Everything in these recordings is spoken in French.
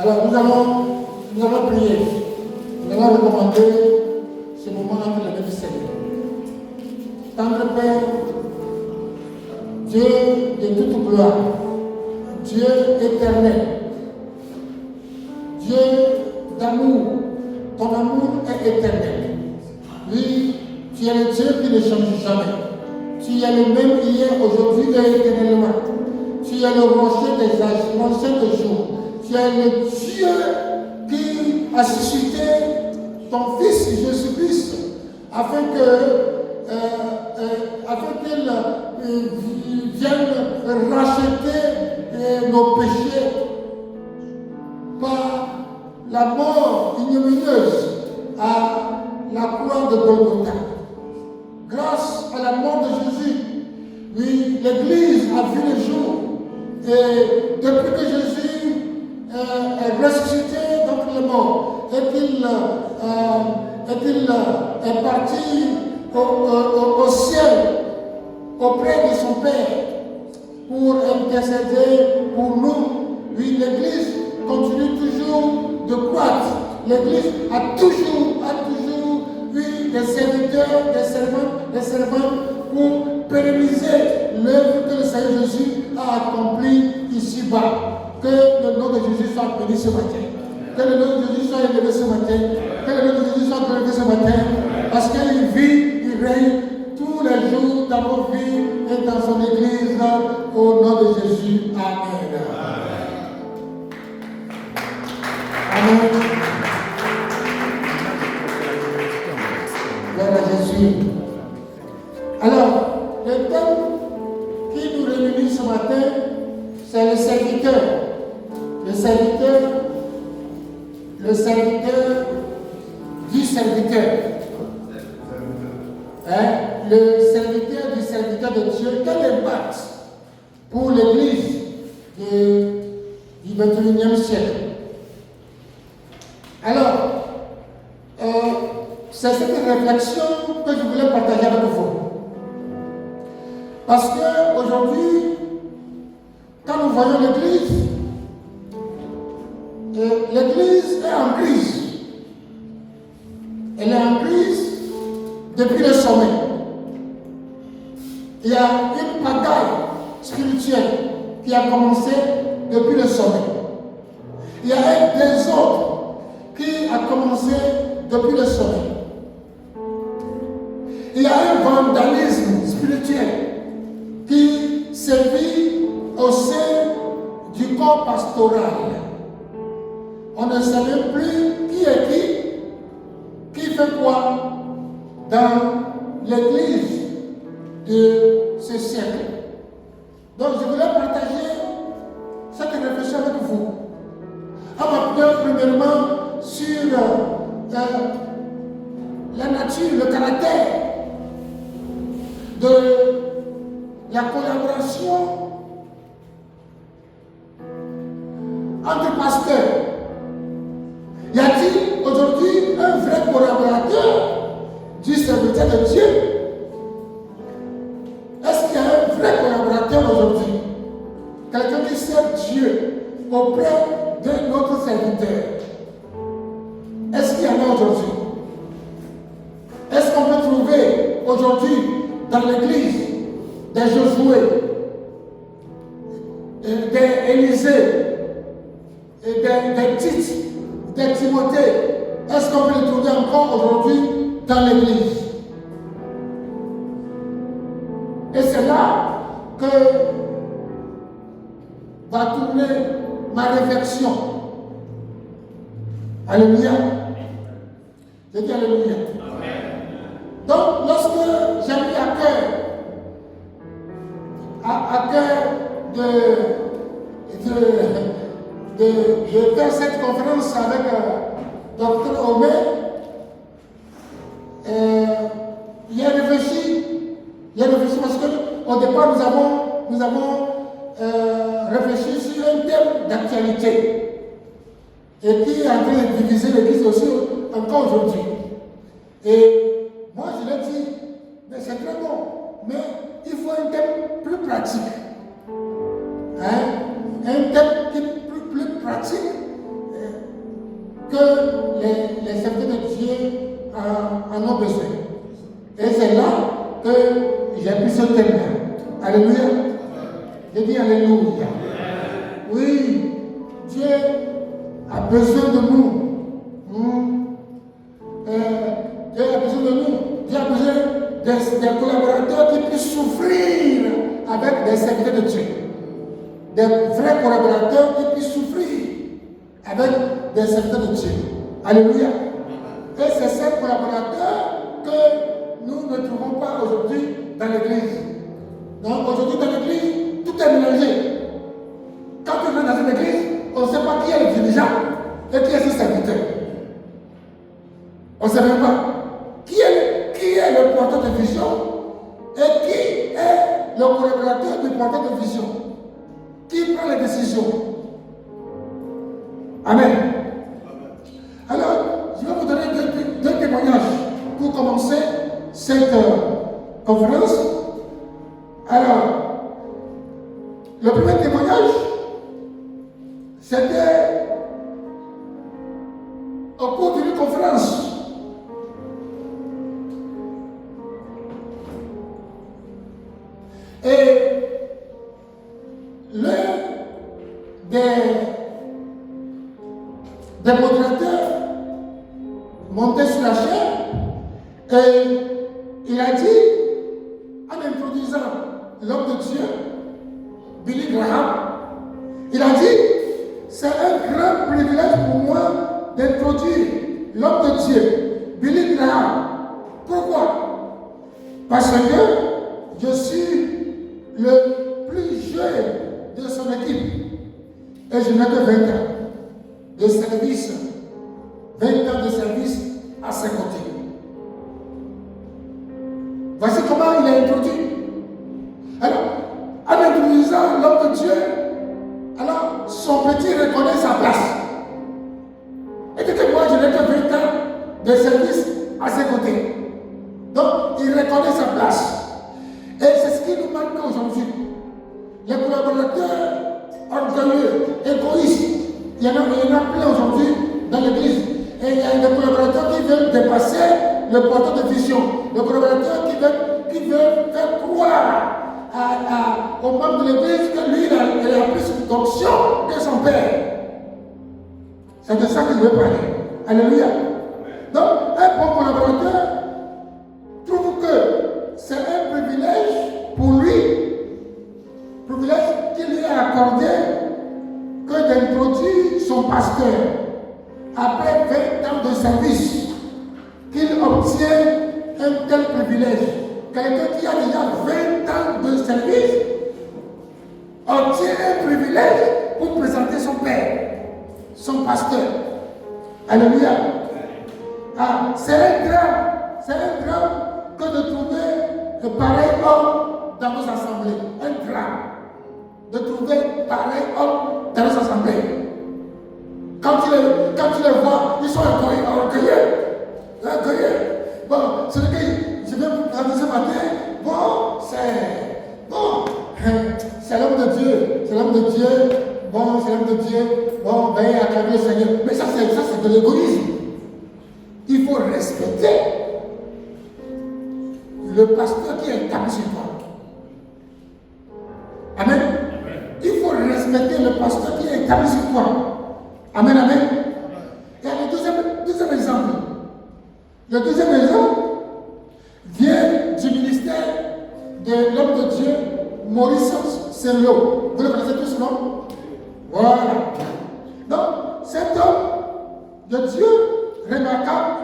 Alors nous allons prier. Nous allons recommander ce moment entre les mains du Seigneur. Tendre Père, Dieu de toute gloire, Dieu éternel, Dieu d'amour, ton amour est éternel. Oui, tu es le Dieu qui ne change jamais. Tu es le même hier, aujourd'hui et éternellement. Tu es le rocher des âges, l'ancien des jours. Tu es le Dieu qui a suscité ton Fils Jésus-Christ afin qu'il vienne racheter nos péchés par la mort ignominieuse à la croix de Golgotha. Grâce à la mort de Jésus, oui, l'Église a vu le jour. Et depuis que Jésus est ressuscité d'entre les morts et qu'il est parti au ciel auprès de son Père pour intercéder pour nous, oui, l'Église continue toujours de croître. L'Église a toujours, oui, des serviteurs, des servants pour pérenniser l'œuvre que le Seigneur Jésus a accomplie ici-bas. Que le nom de Jésus soit béni ce matin. Que le nom de Jésus soit élevé ce matin. Que le nom de Jésus soit glorifié ce matin. Parce qu'il vit, il règne tous les jours dans nos vies et dans son Église. Au nom de Jésus. Amen. Amen. Gloire à Jésus. Alors, le thème qui nous réunit ce matin, c'est le serviteur. Le serviteur du serviteur. Hein? Le serviteur du serviteur de Dieu. Quel impact pour l'Église du 21e siècle? Alors, c'est cette réflexion que je voulais partager avec vous. Parce qu'aujourd'hui, quand nous voyons l'Église est en crise. Elle est en crise depuis le sommet. Il y a une bataille spirituelle qui a commencé depuis le sommet. Il y a un désordre qui a commencé depuis le sommet. Il y a un vandalisme spirituel qui sévit au sein du corps pastoral. On ne sait même plus qui est qui fait quoi dans l'Église de ce siècle. Donc je voulais partager cette réflexion avec vous. En m'appuyant premièrement sur la nature, le caractère de la collaboration entre pasteurs. Y a-t-il aujourd'hui un vrai collaborateur du serviteur de Dieu? Est-ce qu'il y a un vrai collaborateur aujourd'hui? Quelqu'un qui sert Dieu auprès d'un autre serviteur. Est-ce qu'il y en a aujourd'hui? Est-ce qu'on peut trouver aujourd'hui dans l'Église des Josué, des Élisée, des Tite, des Timothée? Est-ce qu'on peut les trouver encore aujourd'hui dans l'Église? Et c'est là que va tourner ma réflexion. Alléluia. Je dis Alléluia. Donc, lorsque j'ai mis à cœur de faire cette conférence avec Dr. Omer, il a réfléchi parce qu'au départ nous avons réfléchi sur un thème d'actualité et qui est en train de diviser l'Église aussi encore aujourd'hui. Et moi je l'ai dit, mais c'est très bon, mais il faut un thème plus pratique. Un thème qui est plus pratique que les serviteurs de Dieu en ont besoin. Et c'est là que j'ai pris ce thème-là. Alléluia. Je dis Alléluia. Oui, Dieu a besoin de nous. Dieu a besoin de nous. Dieu a besoin des collaborateurs qui puissent souffrir avec des serviteurs de Dieu. Des vrais collaborateurs qui puissent souffrir avec des serviteurs de Dieu. Alléluia. Et c'est ces collaborateurs que nous ne trouvons pas aujourd'hui dans l'église. Donc aujourd'hui dans l'église, tout est mélangé. Quand tu viens dans une église, on ne sait pas qui est le dirigeant et qui est ce serviteur. On ne sait même pas qui est le porteur de vision et qui est le collaborateur du porteur de vision. Qui prend les décisions. Amen. Alors, je vais vous donner deux témoignages pour commencer cette conférence. Alors, le premier témoignage, c'était au cours d'une conférence. Et l'un des modérateurs montait sur la chaire et il a dit, en introduisant l'homme de Dieu, Billy Graham, il a dit, c'est un grand privilège pour moi d'introduire l'homme de Dieu, Billy Graham. Pourquoi? Parce que je suis le plus jeune de son équipe et je n'ai que 20 ans de service, 20 ans de service à ses côtés. Voici comment il est introduit. Alors, en introduisant l'homme de Dieu, alors son petit reconnaît sa place. Et que moi, je n'ai que 20 ans de service à ses côtés. Donc, il reconnaît sa place. Et c'est ce qui nous manque aujourd'hui. Les collaborateurs orgueilleux, égoïstes, il y en a plein aujourd'hui dans l'église. Et il y a des collaborateurs qui veulent dépasser le porteur de vision. Le collaborateur qui veut faire croire aux membres de l'église que lui, il a plus d'onction que son père. C'est de ça que je veux parler. Alléluia. Donc, un bon collaborateur trouve que c'est un privilège pour lui, privilège qu'il lui a accordé, que d'introduire son pasteur après 20 ans de service, qu'il obtient un tel privilège. Quelqu'un qui a déjà 20 ans de service obtient un privilège pour présenter son père, son pasteur. Alléluia. Ah, c'est un drame que de trouver de pareils hommes dans nos assemblées. Un drame de trouver pareils hommes dans nos assemblées. Quand tu les vois, ils sont orgueilleux. Bon, ce que je vais vous parler ce matin, c'est l'homme de Dieu. C'est l'homme de Dieu. Bon, c'est l'homme de Dieu. Bon, veillez à acclamer le Seigneur. Mais ça, c'est de l'égoïsme. Il faut respecter le pasteur qui est établi sur toi. Amen. Il faut respecter le pasteur qui est établi sur toi. Amen, amen. Et le deuxième exemple. Le deuxième exemple vient du ministère de l'homme de Dieu, Maurice Serlot. Vous le connaissez tous, non? Voilà. Donc, cet homme de Dieu, remarquable,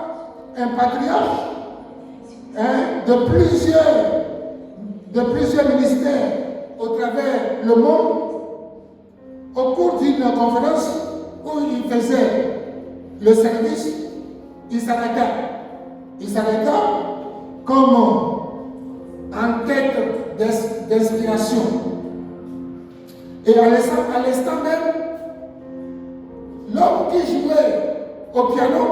un patriarche de plusieurs ministères au travers le monde, au cours d'une conférence où il faisait le service, il s'arrêta. Il s'arrêta comme en quête d'inspiration. Et à l'instant même, l'homme qui jouait au piano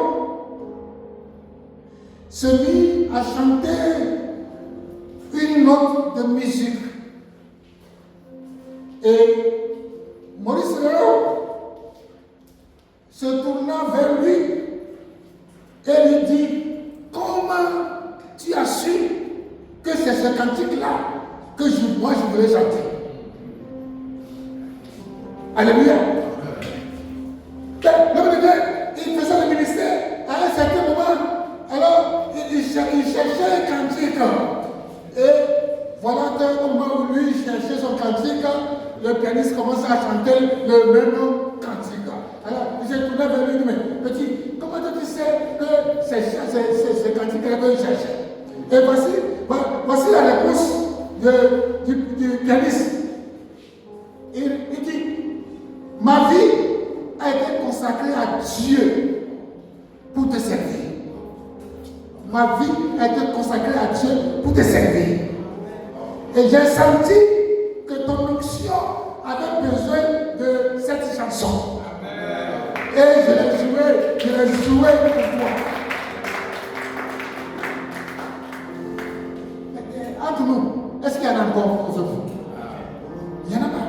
se mit à chanter une note de musique. Et Maurice Léon se tournant vers lui et lui dit, comment tu as su que c'est ce cantique-là que moi je voulais chanter? Alléluia. Il faisait le ministère à un certain moment. Alors, il cherchait un cantique. Et voilà qu'au moment où lui cherchait son cantique, le pianiste commence à chanter le même cantique. Alors, il s'est tourné vers lui et dit, mais petit, comment tu sais que c'est ce cantique-là que je cherchais? Et voici la réponse du pianiste. Il dit, ma vie a été consacrée à Dieu pour te servir. Ma vie a été consacrée à Dieu pour te servir. Et j'ai senti que ton onction avait besoin de cette chanson. Et je l'ai joué pour toi. Entre nous, est-ce qu'il y en a encore aujourd'hui? Il y en a pas.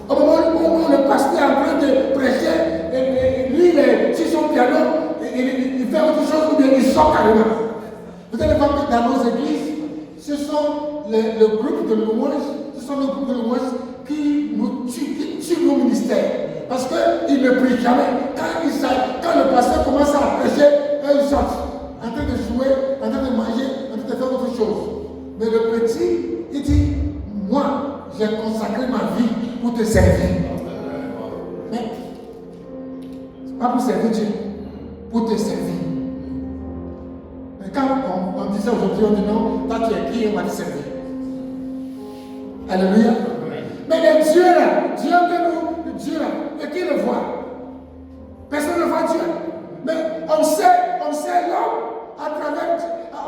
Au moment où le pasteur est en train de prêcher, et lui, il est sur son piano, il fait autre chose ou bien il sort carrément. Vous allez voir que dans nos églises, ce sont le groupe de louanges, qui tuent nos ministères. Parce qu'ils ne prient jamais. Quand le pasteur commence à prêcher, ils sortent. En train de jouer, en train de manger, en train de faire autre chose. Mais le petit, il dit, moi, j'ai consacré ma vie pour te servir. Mais, pas pour servir Dieu, pour te servir. Mais quand on dit ça aujourd'hui, on dit non, toi tu es qui, on va te servir. Alléluia. Mais le Dieu là, Dieu là, qui le voit? Personne ne voit Dieu. Mais on sait l'homme à travers,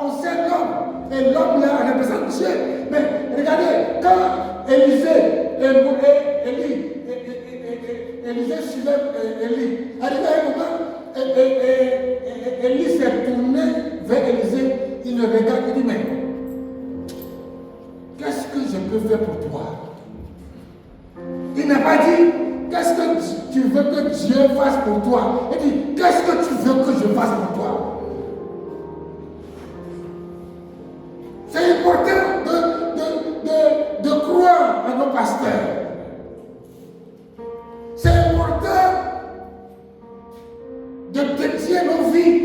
on sait l'homme. Et l'homme là représente Dieu. Mais regardez, quand Élisée suivait Élie, arrivé à un moment, Élie s'est tourné vers Élisée, il le regarde et dit, mais qu'est-ce que je peux faire pour toi? Il n'a pas dit, qu'est-ce que tu veux que Dieu fasse pour toi? Il dit, qu'est-ce que tu veux que je fasse pour toi? C'est important de croire à nos pasteurs. C'est important de dédier nos vies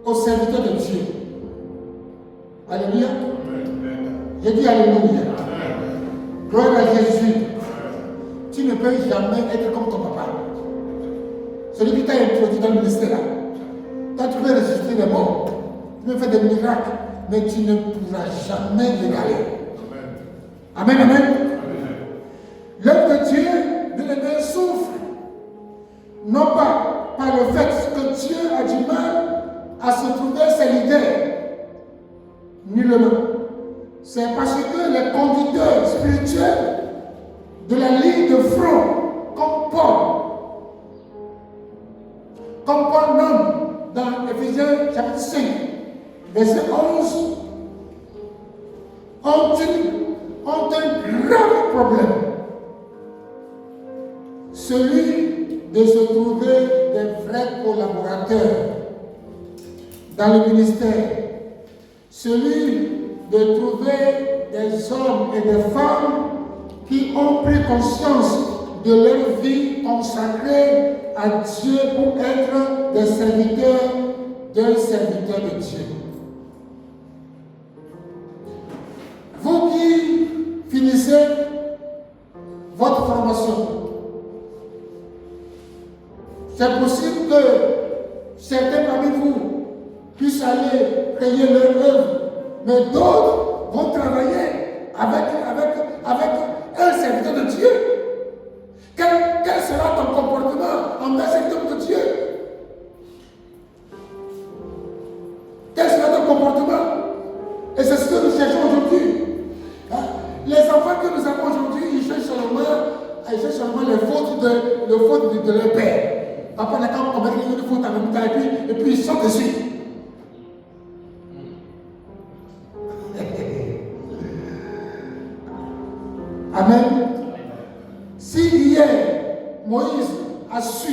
aux serviteurs de Dieu. Alléluia. J'ai dit Alléluia. Gloire à Jésus. Tu ne peux jamais être comme ton papa. Celui qui t'a introduit dans le ministère là. Toi, tu peux ressusciter les morts. Tu peux faire des miracles. Mais tu ne pourras jamais l'égaler. Amen, amen. L'œuvre de Dieu, bien-aimé, souffre. Non pas par le fait que Dieu a du mal à se trouver ses leaders. Nullement. C'est parce que les conducteurs spirituels de la ligne de front, comme Paul nomme dans Éphésiens chapitre 5, verset 11, ont un grave problème. Celui de se trouver des vrais collaborateurs dans le ministère. Celui de trouver des hommes et des femmes qui ont pris conscience de leur vie consacrée à Dieu pour être des serviteurs d'un serviteur de Dieu. Vous qui finissez votre formation, c'est possible que certains parmi vous puissent aller payer leur œuvre, mais d'autres vont travailler avec un serviteur de Dieu. Quel sera ton comportement envers cet homme de Dieu? Quel sera ton comportement? Et c'est ce que nous cherchons aujourd'hui. Les enfants que nous avons aujourd'hui, ils cherchent seulement les fautes de leur père. Papa n'a qu'à commettre une faute en même temps et puis ils sont dessus. Amen. Si hier, Moïse a su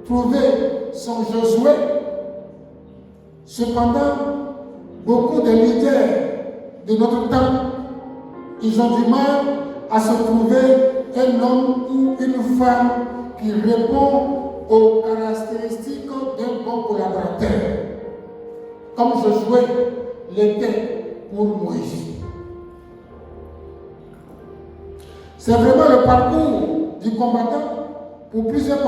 trouver son Josué. Cependant, beaucoup de leaders de notre temps, ils ont du mal à se trouver un homme ou une femme qui répond aux caractéristiques d'un bon collaborateur, comme Josué l'était pour Moïse. C'est vraiment le parcours du combattant pour plusieurs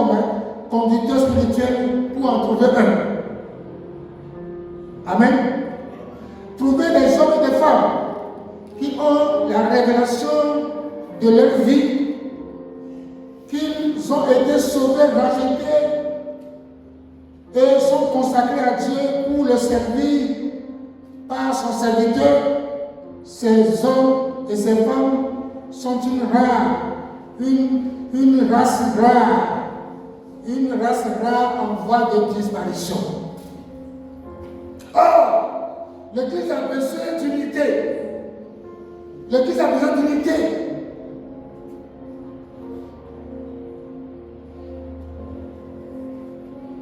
conducteurs spirituels pour en trouver un. Amen. Trouver des hommes et des femmes qui ont la révélation de leur vie, qu'ils ont été sauvés, rachetés et sont consacrés à Dieu pour le servir par son serviteur. Ces hommes et ces femmes sont une race rare en voie de disparition. Or, l'Église a besoin d'unité. L'Église a besoin d'unité.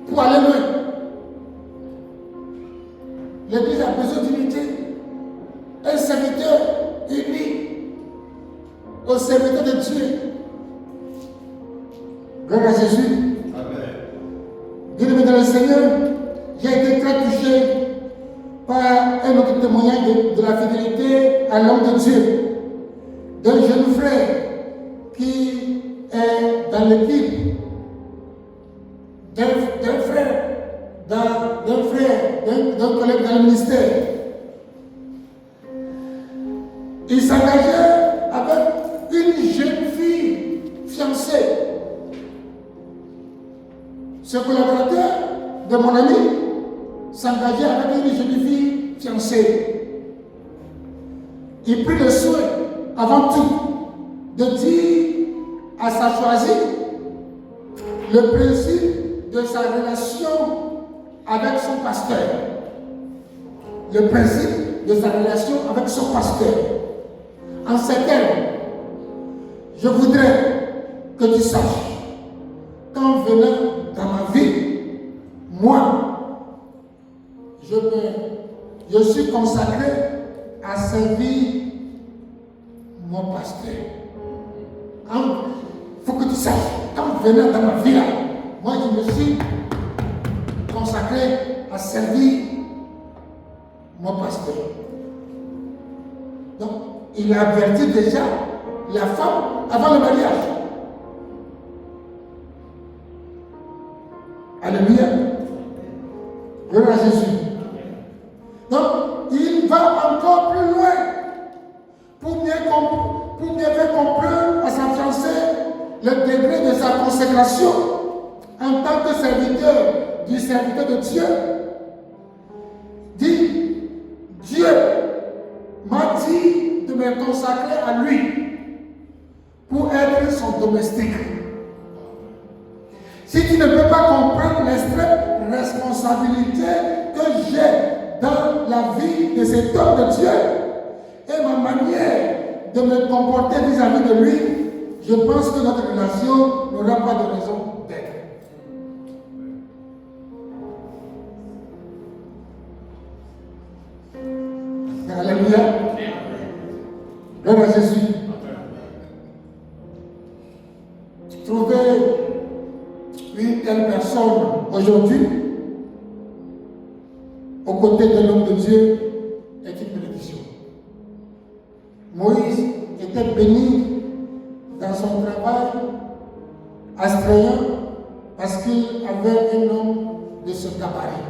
Pour aller loin. L'Église a besoin d'unité. Un serviteur uni au serviteur de Dieu. Gloire à Jésus. Amen. Bien-aimé dans le Seigneur, j'ai été très touché par un autre témoignage de la fidélité à l'homme de Dieu, d'un jeune frère qui est dans l'équipe, d'un collègue dans le ministère. Il s'engageait avec une jeune fille fiancée. Ce collaborateur de mon ami s'engageait avec une jeune fille fiancée. Il prit le soin, avant tout, de dire à sa choisie le principe de sa relation avec son pasteur. Le principe de sa relation avec son pasteur. En ces termes, je voudrais que tu saches qu'en venant dans ma vie, moi, je suis consacré à servir mon pasteur. Il faut que tu saches, qu'en venant dans ma vie, là, moi je me suis consacré à servir mon pasteur. Donc, il a averti déjà la femme avant le mariage. Alléluia. Gloire à Jésus. Donc, il va encore plus loin pour bien faire comprendre à sa fiancée le degré de sa consécration en tant que serviteur de Dieu. Dit, Dieu m'a dit de me consacrer à lui pour être son domestique. Si tu ne peux pas comprendre l'extrême responsabilité que j'ai dans la vie de cet homme de Dieu et ma manière de me comporter vis-à-vis de lui, je pense que notre relation n'aura pas de raison d'être. Alléluia. Gloire à Jésus. Trouver une telle personne aujourd'hui aux côtés de l'homme de Dieu est une bénédiction. Moïse était béni dans son travail astreint parce qu'il avait un homme de ce gabarit.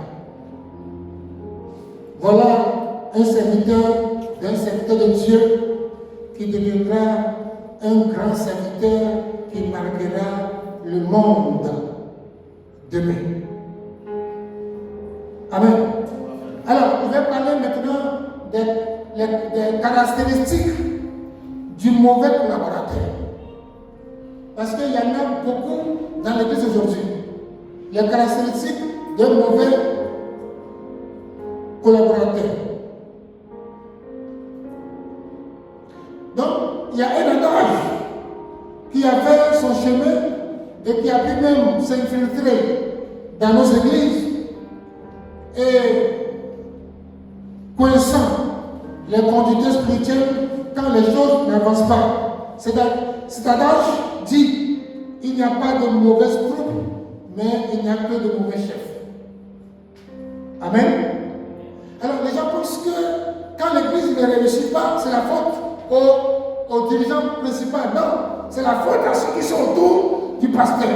Voilà un serviteur de Dieu qui deviendra un grand serviteur qui marquera le monde demain. Amen. Alors, je vais parler maintenant des caractéristiques du mauvais collaborateur. Parce qu'il y en a beaucoup dans l'église aujourd'hui. Les caractéristiques d'un mauvais collaborateur. Donc, il y a un adage qui a fait son chemin et qui a pu même s'infiltrer dans nos églises et coinçant les conducteurs spirituels quand les choses n'avancent pas. Cet adage dit, il n'y a pas de mauvaise troupe, mais il n'y a que de mauvais chefs. Amen. Alors les gens pensent que quand l'église ne réussit pas, c'est la faute au dirigeant principal. Non, c'est la faute à ceux qui sont autour du pasteur.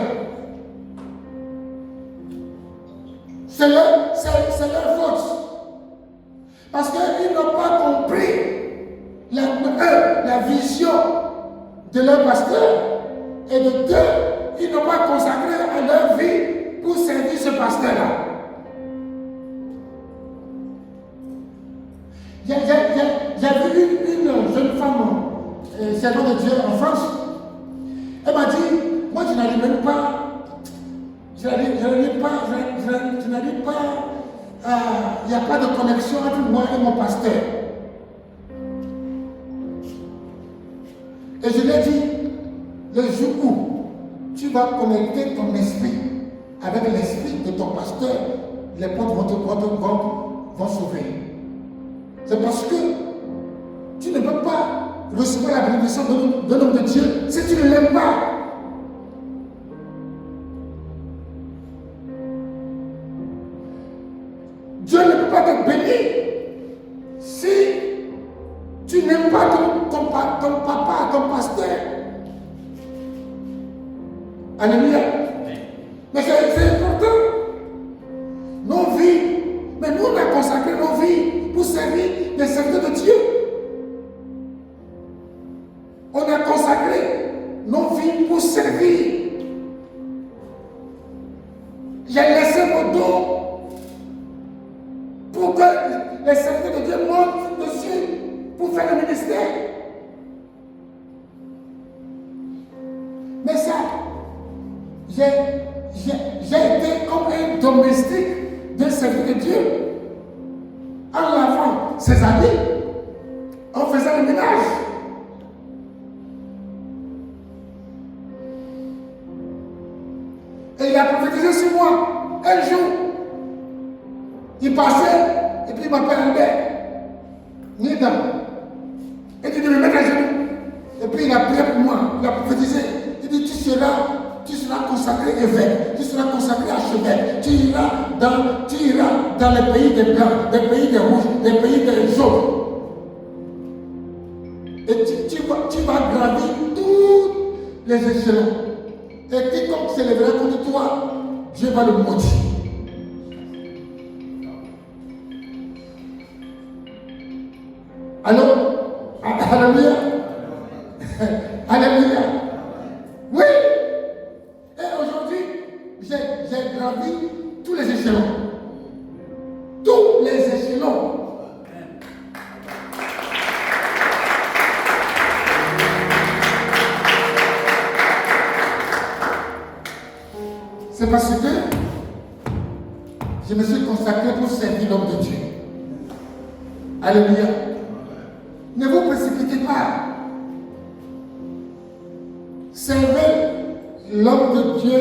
C'est leur faute. Parce qu'ils n'ont pas compris la vision de leur pasteur. Et de deux, ils n'ont pas consacré à leur vie pour servir ce pasteur-là. J'ai vu une jeune femme, servante de Dieu en France. Elle m'a dit, moi je n'arrive même pas, il n'y a pas de connexion entre moi et mon pasteur. Et je lui ai dit, le jour où tu vas connecter ton esprit avec l'esprit de ton pasteur, les portes vont s'ouvrir. C'est parce que tu ne peux pas recevoir la bénédiction de l'homme de Dieu si tu ne l'aimes pas. Dieu ne peut pas te bénir si tu n'aimes pas ton papa, ton pasteur. Alléluia. Mais c'est important. Nos vies, mais nous on a consacré nos vies pour servir les serviteurs de Dieu. On a consacré nos vies pour servir. J'ai laissé mon dos pour que les serviteurs de Dieu montent dessus pour faire le ministère. Mais ça, j'ai été comme un domestique d'un serviteur de Dieu. En lavant ses habits, en faisant le ménage. Et il a prophétisé sur moi. Un jour, il passait et puis il m'appelle Albert. Nida. Et il dit de me mettre à genoux. Et puis il a prié pour moi. Il a prophétisé. Il dit tu seras consacré évêque, tu seras consacré archevêque, tu iras dans les pays des blancs, des pays des rouges, des pays des jaunes. Et tu vas gravir tous les échelons. Et quiconque s'élèvera contre toi, Dieu va le maudire. Alors, alléluia. Alléluia. Oui. Et aujourd'hui, j'ai gravi tous les échelons. Tous les échelons. C'est parce que je me suis consacré pour servir l'homme de Dieu. Alléluia. Ne vous précipitez pas. Servez l'homme de Dieu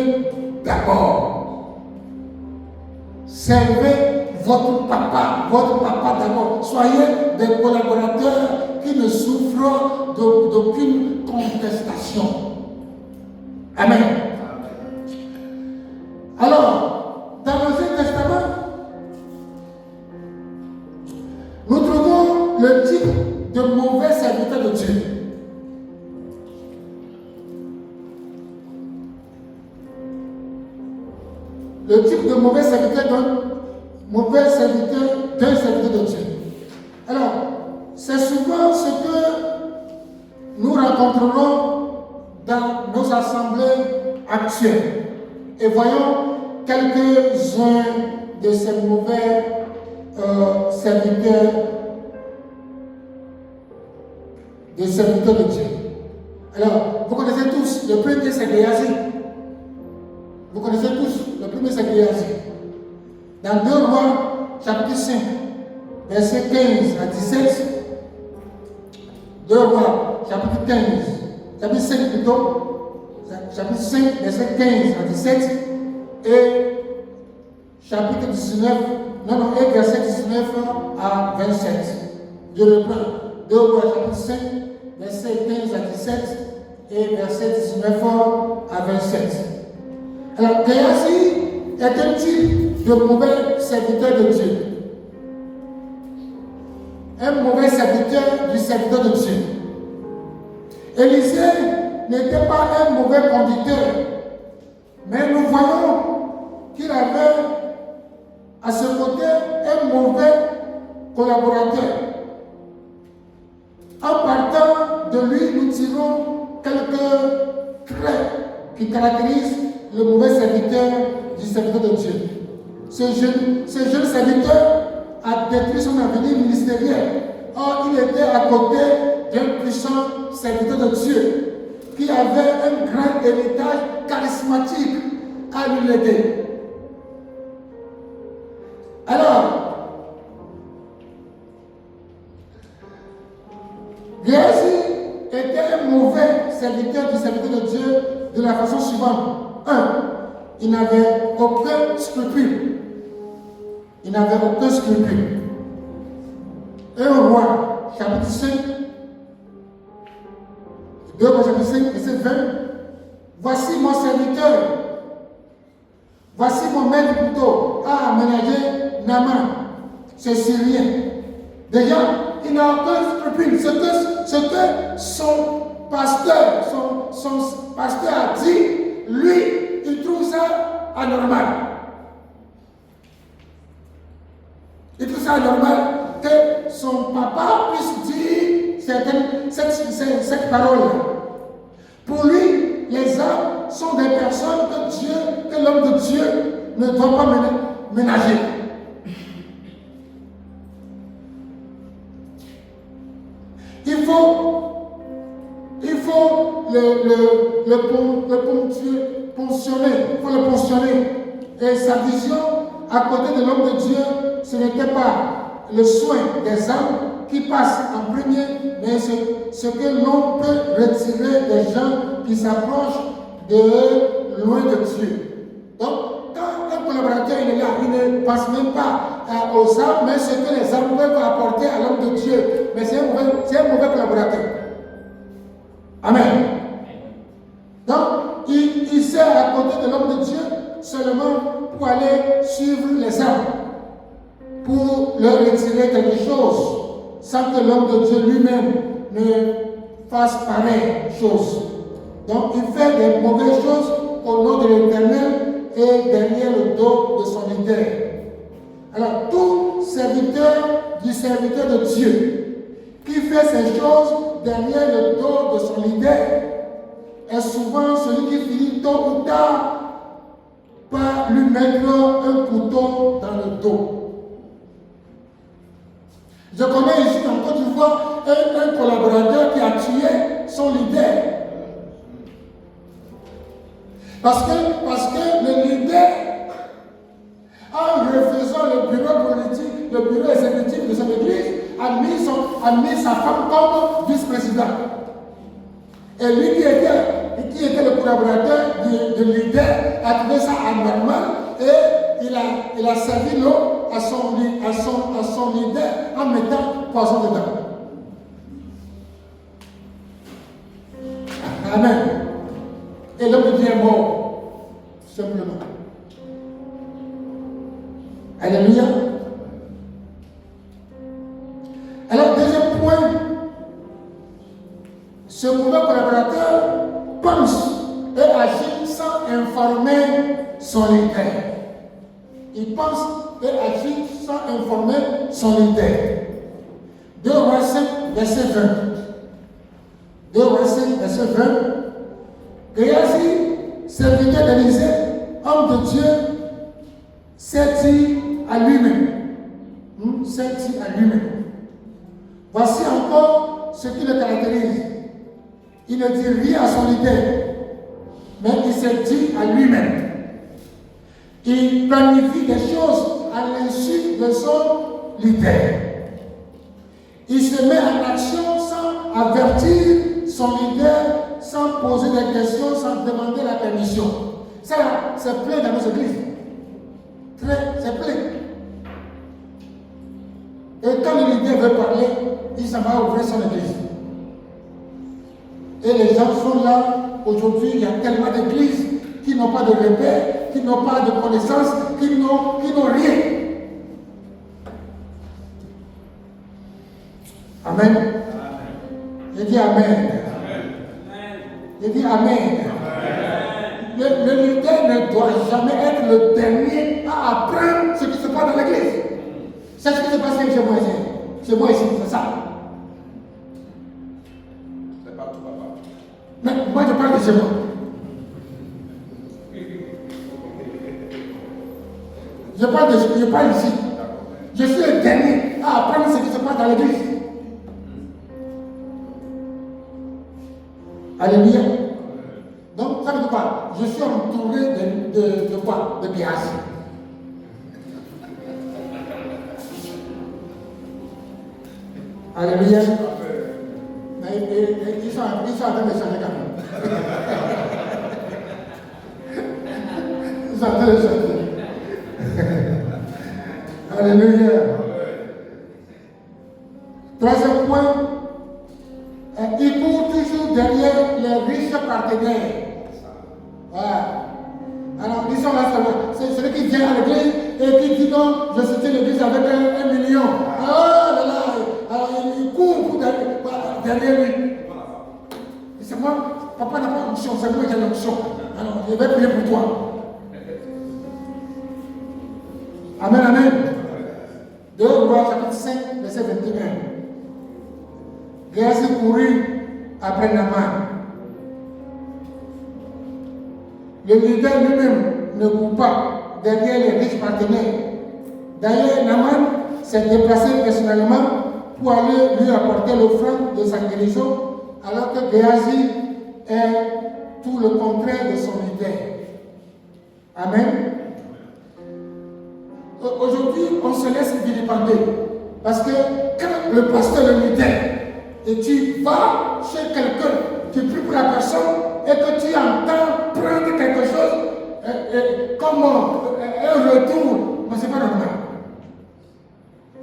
d'abord. Servez votre papa d'abord. Soyez des collaborateurs qui ne souffrent d'aucune contestation. Amen. Alors, dans l'Ancien Testament, nous trouvons le type de mauvais serviteur de Dieu. Le type de mauvais serviteur d'un serviteur de Dieu. Alors, c'est souvent ce que nous rencontrerons dans nos assemblées actuelles. Et voyons quelques-uns de ces mauvais serviteurs de Dieu. Alors, vous connaissez tous, le premier c'est Géasi. Vous connaissez tous, le premier c'est Géasi. Dans 2 Rois, chapitre 5, verset 15 à 17, 2 Rois, chapitre 15, chapitre 5 plutôt, chapitre 5, verset 15 à 17 et chapitre 19, et verset 19 à 27. Je reprends. 2 Rois chapitre 5, verset 15 à 17 et verset 19 à 27. Alors, Géasi est un type de mauvais serviteur de Dieu. Un mauvais serviteur du serviteur de Dieu. Élisée n'était pas un mauvais conducteur, mais nous voyons qu'il avait à ce côté un mauvais collaborateur. En partant de lui, nous tirons quelques traits qui caractérisent le mauvais serviteur du serviteur de Dieu. Ce jeune serviteur a détruit son avenir ministériel. Or, il était à côté d'un puissant serviteur de Dieu qui avait un grand héritage charismatique à lui léguer. Alors, Géasi était un mauvais serviteur du serviteur de Dieu de la façon suivante. 1. Il n'avait aucun scrupule. Il n'avait aucun scrupule. 1 Roi, chapitre 5, 2 Roi, chapitre 5, verset 20. Voici mon serviteur. Voici mon maître plutôt a aménagé Naaman, ce Syrien. Déjà, il n'a aucun scrupule. Ce que son pasteur a dit, lui, il trouve ça anormal. Il trouve ça anormal que son papa puisse dire cette parole-là. Pour lui, les âmes sont des personnes que l'homme de Dieu ne doit pas ménager. Il faut le ponctionner. Et sa vision à côté de l'homme de Dieu, ce n'était pas le soin des âmes qui passe en premier, mais ce que l'on peut retirer des gens qui s'approchent de loin de Dieu. Donc, quand un collaborateur il est là, il ne pense même pas aux âmes, mais ce que les âmes peuvent apporter à l'homme de Dieu. Mais c'est un mauvais collaborateur. Amen. Donc, il sert à côté de l'homme de Dieu seulement pour aller suivre les âmes, pour leur retirer quelque chose, sans que l'homme de Dieu lui-même ne fasse pareille chose. Donc, il fait des mauvaises choses au nom de l'Éternel et derrière le dos de son leader. Alors, tout serviteur du serviteur de Dieu qui fait ces choses derrière le dos de son leader est souvent celui qui finit tôt ou tard par lui mettre un couteau dans le dos. Je connais ici en Côte d'Ivoire un collaborateur qui a tué son leader. Parce que le leader, en refaisant le bureau politique, le bureau exécutif de cette église, a mis sa femme comme vice-président. Et lui qui était le collaborateur du leader a trouvé ça anormal et il a servi l'eau à son leader en mettant poison dedans. Amen. Et l'homme de Dieu est mort, simplement. Alléluia. Alors, deuxième point, ce mauvais collaborateur pense et agit sans informer son leader. Il pense et agit sans informer son leader. 2 Rois 5, verset 20. 2 Rois 5, verset 20. Géasi, serviteur d'Élisée, homme de Dieu, s'est dit à lui-même. Voici encore ce qui le caractérise. Il ne dit rien à son leader, mais il s'est dit à lui-même. Il planifie des choses à l'insu de son leader. Il se met en action sans avertir son leader, sans poser des questions, sans demander la permission. Ça, c'est plein dans nos églises. C'est plein. Et quand le leader veut parler, il s'en va ouvrir son église. Et les gens sont là. Aujourd'hui, il y a tellement d'églises qui n'ont pas de repères, qui n'ont pas de connaissances, qui n'ont rien. Amen. Je dis Amen. Je dis Amen. Le leader ne doit jamais être le dernier à apprendre ce qui se passe dans l'église. C'est ce qui se passe chez moi ici. Chez moi ici, c'est ça. C'est pas tout, papa. Mais moi, je parle de chez moi. Je parle ici. Je suis le dernier à apprendre ce qui se passe dans l'église. Alléluia. Donc, ça veut dire quoi? Je suis entouré de quoi? De Géasi. Alléluia. Mais ils sont en train de changer quand même. Ils sont en train de changer. Alléluia. Troisième point, ils courent toujours derrière les riches partenaires. Voilà. Alors, ils sont là seulement. C'est celui qui vient à l'église et qui dit non, je soutiens l'église avec 1 million. Ah là là. Alors, il court derrière lui. Et c'est moi, papa n'a pas d'onction, c'est moi qui ai l'onction. Alors, je vais prier pour toi. Amen, amen. 2 Rois chapitre 5, verset 21. Géasi courut après Naaman. Le leader lui-même ne court pas derrière les riches partenaires. D'ailleurs, Naaman s'est déplacé personnellement pour aller lui apporter l'offrande de sa guérison, alors que Géasi est tout le contraire de son leader. Amen. Aujourd'hui, on se laisse vilipender. Parce que quand le pasteur le leader, et tu vas chez quelqu'un, tu pries pour la personne, et que tu entends prendre quelque chose, comme un retour, mais ce n'est pas normal.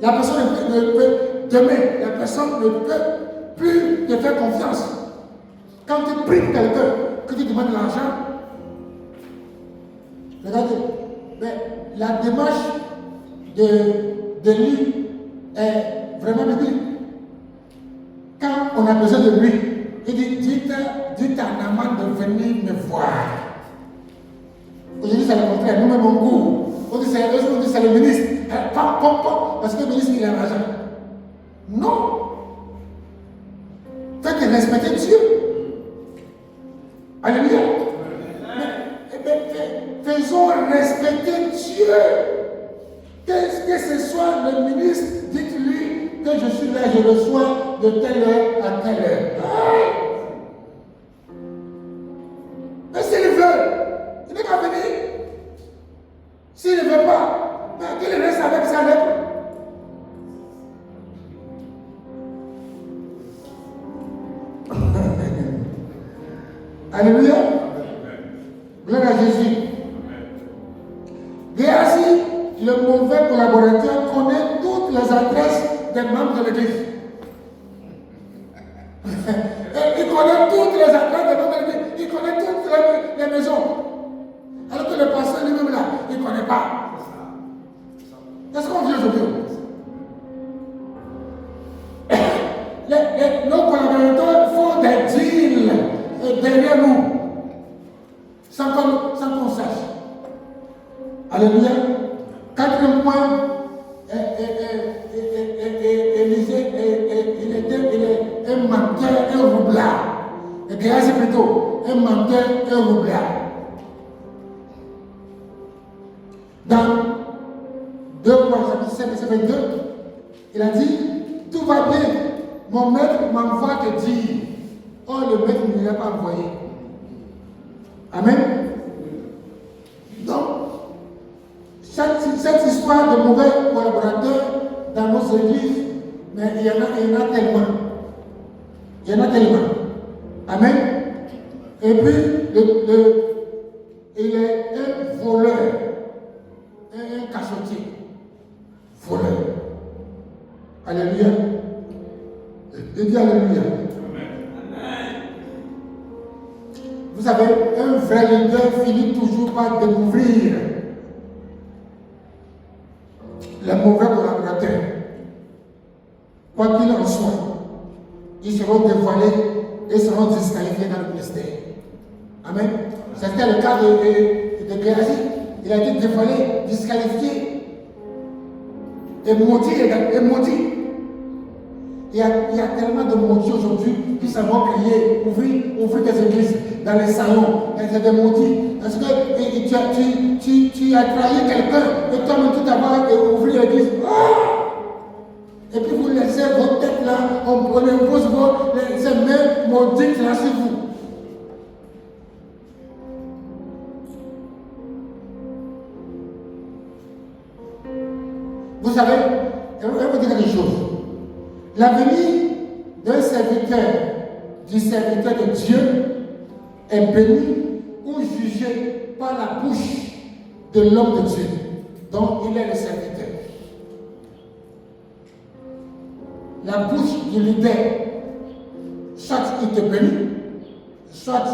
La personne ne peut, demain, la personne ne peut plus te faire confiance. Quand tu pries pour quelqu'un, que tu demandes l'argent, regardez, mais la démarche de lui est vraiment biblique. Quand on a besoin de lui, il dit dites à Naaman de venir me voir. Aujourd'hui, c'est le contraire. Nous-mêmes, on court. On dit c'est le ministre. Parce que le ministre, il a l'argent. Non. Faites respecter Dieu. Alléluia. Mais faisons respecter Dieu. Que ce soit le ministre, dites-lui que je suis là, je reçois de telle heure à telle heure. Mais s'il veut, il n'est qu'à venir. S'il ne veut pas, qu'il reste avec sa lettre. Alléluia. Gloire à Jésus. Géasi, le mauvais collaborateur, connaît toutes les adresses des membres de l'église. Il connaît toutes les adresses des membres de l'église. Il connaît toutes les maisons. Alors que le pasteur lui-même là, il ne connaît pas. Qu'est-ce qu'on vit aujourd'hui? Nos collaborateurs font des deals derrière nous, sans qu'on sache. Alléluia. Quatrième point, Élisée, il est un menteur, un roublard. Et Géasi plutôt, un menteur, un roublard. Dans 2 Rois chapitre 5, verset 22, il a dit, tout va bien, mon maître m'envoie te dire. Oh, le maître ne l'a pas envoyé. Amen. Donc, cette histoire de mauvais collaborateurs dans nos églises, mais il y en a tellement. Il y en a tellement. Amen. Et puis, il est un voleur, un cachotier. Voleur. Alléluia. Et dis Alléluia. Vous savez, un vrai leader finit toujours par découvrir les mauvais collaborateurs. Quoi qu'il en soit, ils seront dévoilés et seront disqualifiés dans le ministère. Amen. C'était le cas de Géasi. Il a été dévoilé, disqualifié et maudit. Il y a tellement de maudits aujourd'hui qui s'en vont crier, ouvrir des églises dans les salons. C'est des maudits. Parce que tu as trahi quelqu'un et toi-même tu t'as ouvert l'église. Et puis vous laissez vos têtes là, on impose ces mains maudites là sur vous. Vous savez, je vais vous dire quelque chose. L'avenir d'un serviteur, du serviteur de Dieu, est béni ou jugé par la bouche de l'homme de Dieu, dont il est le serviteur. La bouche du leader, soit il te bénit, soit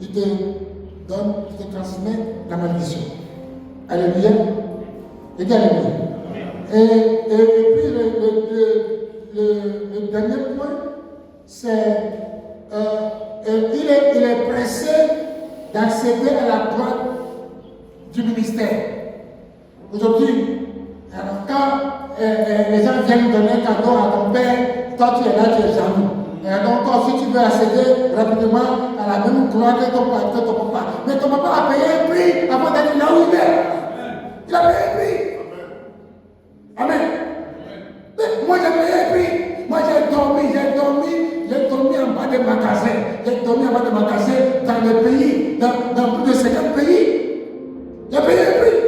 il te donne, il te transmet la malédiction. Alléluia. Et dis Alléluia. Et puis le dernier point, c'est il est pressé d'accéder à la gloire du ministère. Aujourd'hui, quand les gens viennent donner un cadeau à ton père, toi tu es là, tu es jaloux. Donc toi aussi tu veux accéder rapidement à la même gloire que ton papa. Mais ton papa a payé un prix avant d'être là où il est. Il a payé un prix. Amen. Mais moi j'ai payé un prix. Moi j'ai dormi en bas des magasins. J'ai dormi en bas des magasins dans le pays, dans plus de 50 pays. J'ai payé un prix.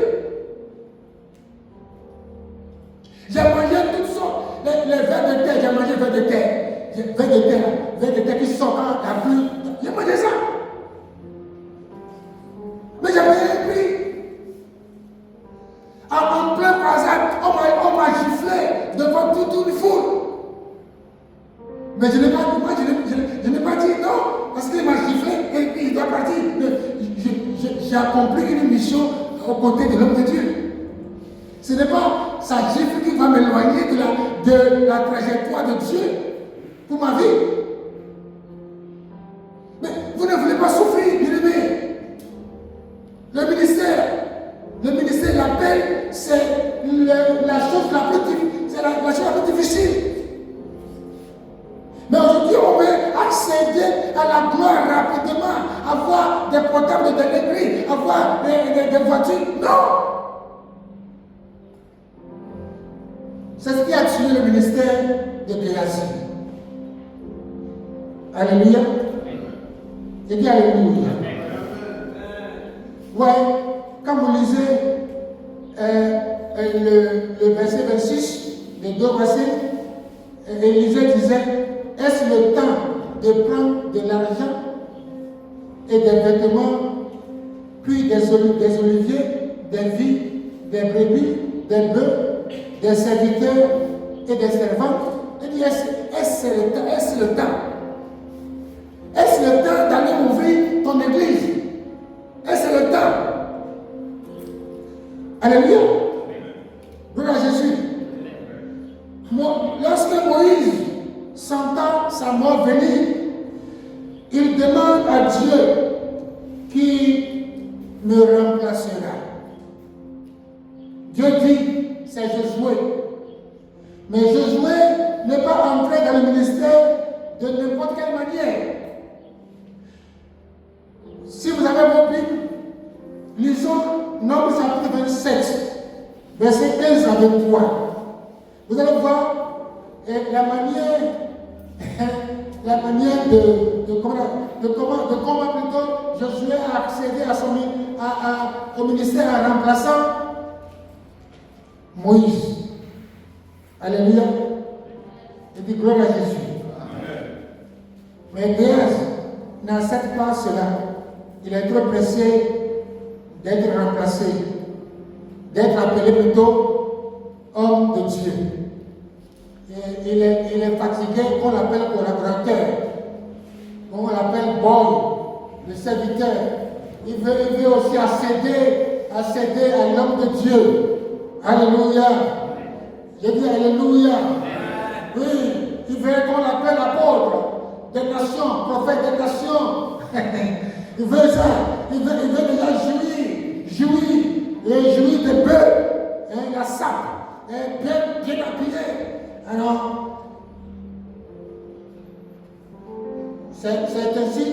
J'ai mangé toutes sortes. Les vers de terre, j'ai mangé vers de terre. Vers de terre qui sortent dans la pluie. J'ai mangé ça. Mais j'ai payé un prix. En plein croisade, on m'a giflé devant toute une foule. Mais je n'ai pas dit non, parce qu'il m'a giflé et puis il doit partir. J'ai accompli une mission aux côtés de l'homme de Dieu. Ce n'est pas sa gifle qui va m'éloigner de la trajectoire de Dieu pour ma vie. Mais vous ne voulez pas souffrir, bien-aimés. Le ministère, l'appel, c'est la chose la plus difficile. Mais aujourd'hui, on veut accéder à la gloire rapidement, avoir des portables de dernier prix, avoir des voitures. Non! C'est ce qui a tué le ministère de Géasi. Alléluia. J'ai dit Alléluia. Ouais, quand vous lisez le verset 26, les deux versets, Élisée disait, est-ce le temps de prendre de l'argent et des vêtements, puis des oliviers, des vies, des brebis, des bœufs, des serviteurs et des servantes? Il dit, est-ce le temps? Est-ce le temps? Est-ce le temps d'aller ouvrir ton église? Est-ce le temps? Alléluia. Gloire à Jésus. Lorsque Moïse sentant sa mort venir, il demande à Dieu qui me remplacera. Dieu dit, c'est Josué. Mais Josué n'est pas entré dans le ministère de n'importe quelle manière. Si vous avez vos Bibles, lisons Nombres chapitre 27, verset 15 à 23. Vous allez voir la manière de comment plutôt Josué a accédé au ministère en remplaçant Moïse. Alléluia. Et dit gloire à Jésus. Amen. Mais Géasi n'accepte pas cela. Il est trop pressé d'être remplacé, d'être appelé plutôt homme de Dieu. Et il est fatigué, qu'on l'appelle collaborateur, qu'on l'appelle boy, le serviteur. Il veut aussi accéder à l'homme de Dieu. Alléluia. J'ai dit Alléluia. Oui, il veut qu'on l'appelle apôtre des nations, prophète des nations. Il veut ça. Il veut déjà jouir des bœufs, la sape, bien appuyé. Alors, c'est ainsi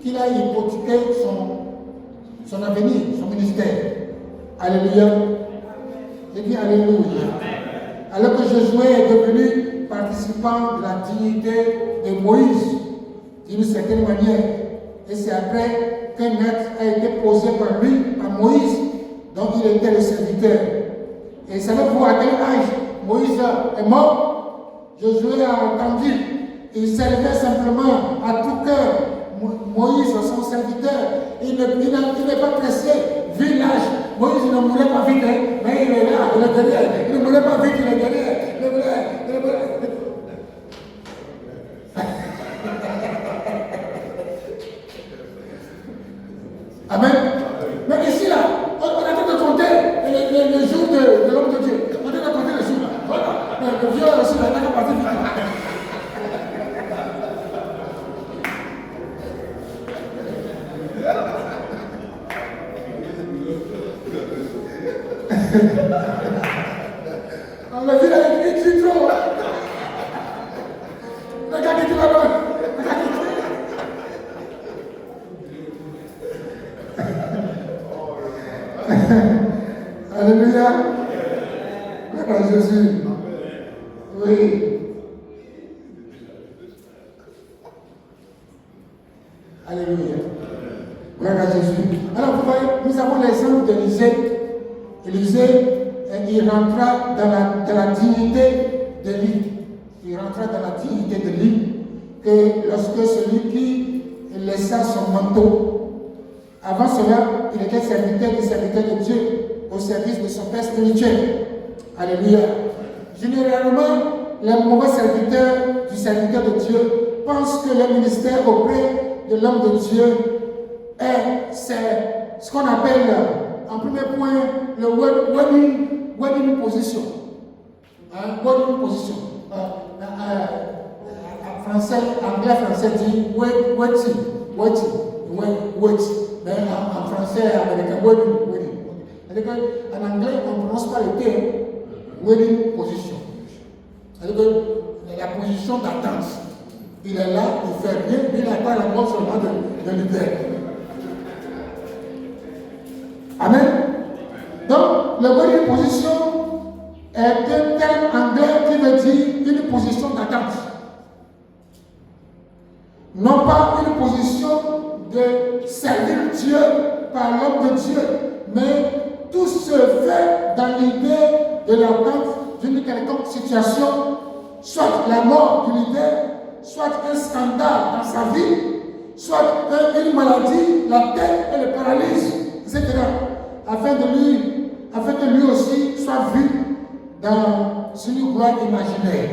qu'il a hypothéqué son avenir, son ministère. Alléluia. J'ai dit Alléluia. Alors que Josué est devenu participant de la dignité de Moïse, d'une certaine manière. Et c'est après qu'un acte a été posé par lui, par Moïse, donc il était le serviteur. Et savez-vous à quel âge Moïse est mort? Josué a entendu. Il servait simplement à tout cœur Moïse, son serviteur. Il n'est pas pressé, vu l'âge. Moïse ne mourait pas vite, mais il est là, il est derrière. Il ne mourait pas vite, il est derrière. Amen. Mais ici, là, on est en train de compter les jours de l'homme de Dieu. On est en train de compter les jours, là. Voilà. Le vieux aussi, là, il est parti vite. On a vu là, il crie trop. Le gars qui dit là-bas. Alléluia. Gloire à Jésus. Oui. Alléluia. Gloire à Jésus. Alors vous voyez, nous avons l'exemple d'Élisée. Élisée, il rentra dans la dignité de l'île. Il rentra dans la dignité de l'île que lorsque celui qui laissa son manteau. Avant cela, il était serviteur de Dieu, au service de son Père spirituel. Alléluia. Généralement, les mauvais serviteurs du serviteur de Dieu pensent que le ministère auprès de l'homme de Dieu c'est ce qu'on appelle, en premier point, le wedding position. Wedding position. Anglais, français dit waiting. Mais en français, américain, wedding. C'est-à-dire qu'en anglais, on ne prononce pas le terme wedding position. C'est-à-dire que la position d'attente. Il est là, il fait rien, mais il attend la mort seulement de l'hiver. Amen. Donc, le wedding position est un terme anglais qui veut dire une position d'attente. Non pas une position de servir Dieu par l'homme de Dieu, mais tout se fait dans l'idée de l'attente d'une quelconque situation, soit la mort du leader, soit un scandale dans sa vie, soit une maladie, la tête et le paralyse, etc. Afin que lui aussi soit vu dans une gloire imaginaire.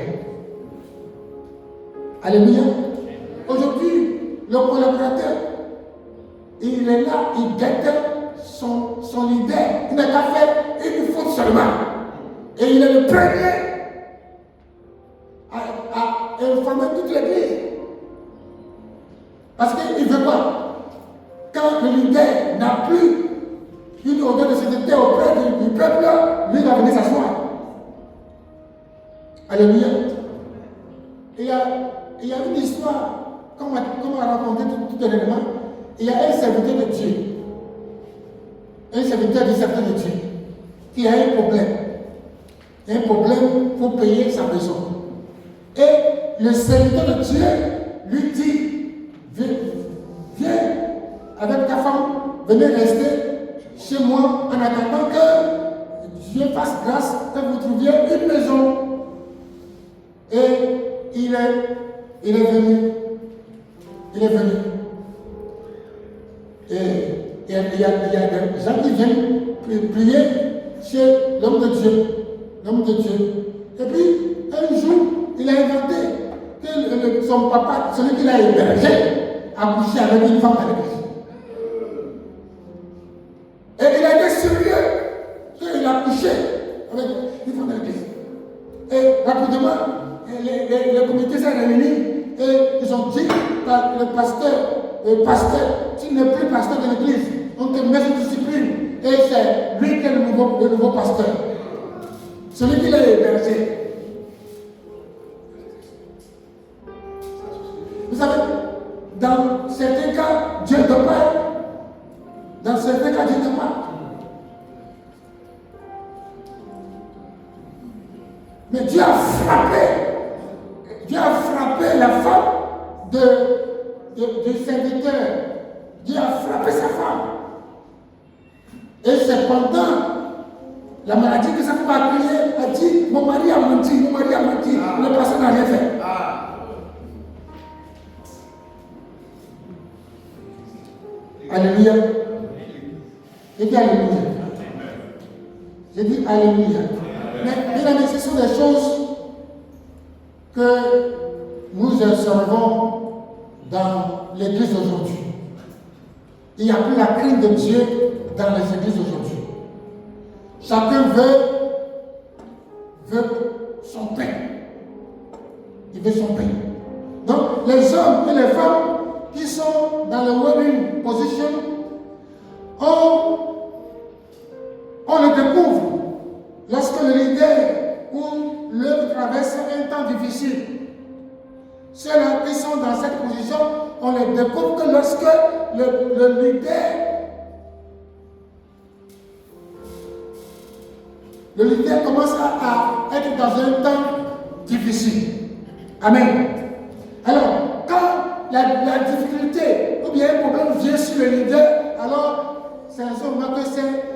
Alléluia. Aujourd'hui, le collaborateur, il est là, il guette son leader. Il n'a qu'à faire une faute seulement. Et il est le premier à informer toute l'église. Parce qu'il veut pas. Quand le leader n'a plus une odeur de sainteté auprès du peuple, lui va venir s'asseoir. Alléluia. Il y a une histoire, comme on a raconté tout dernièrement, il y a un serviteur de Dieu, un serviteur de Dieu, qui a un problème pour payer sa maison. Et le serviteur de Dieu lui dit, viens avec ta femme, venez rester chez moi en attendant que Dieu fasse grâce, que vous trouviez une maison. Et il est venu. Et il y a des gens qui viennent prier chez l'homme de Dieu. L'homme de Dieu. Et puis, un jour, il a inventé que son papa, celui qui l'a hébergé, a couché avec une femme à l'église. Et il a été sérieux qu'il a couché avec une femme à l'église. Et rapidement, le comité s'est réuni et ils ont dit à le pasteur, tu n'es plus pasteur de l'église, on te met sous discipline. Et c'est lui qui est le nouveau pasteur. Celui qui l'a hébergé. Vous savez, dans certains cas, Dieu te parle. Dans certains cas, Dieu te parle. Mais Dieu a frappé la femme du serviteur. Dieu a frappé sa femme. Et c'est pendant la maladie que sa femme a crié, a dit, mon mari a menti, le pasteur n'a rien fait. Alléluia. J'ai dit Alléluia. J'ai dit Alléluia. Mais bien aimés, ce sont des choses que nous observons dans l'église aujourd'hui. Il n'y a plus la crainte de Dieu dans les églises aujourd'hui. Chacun veut son pain. Il veut son pain. Donc, les hommes et les femmes qui sont dans le winning position, on le découvre lorsque le leader ou l'œuvre traverse un temps difficile. Ceux-là qui sont dans cette position, on les découvre que lorsque le leader commence à être dans un temps difficile. Amen. Alors, quand la difficulté ou bien un problème vient sur le leader, alors c'est à ce moment que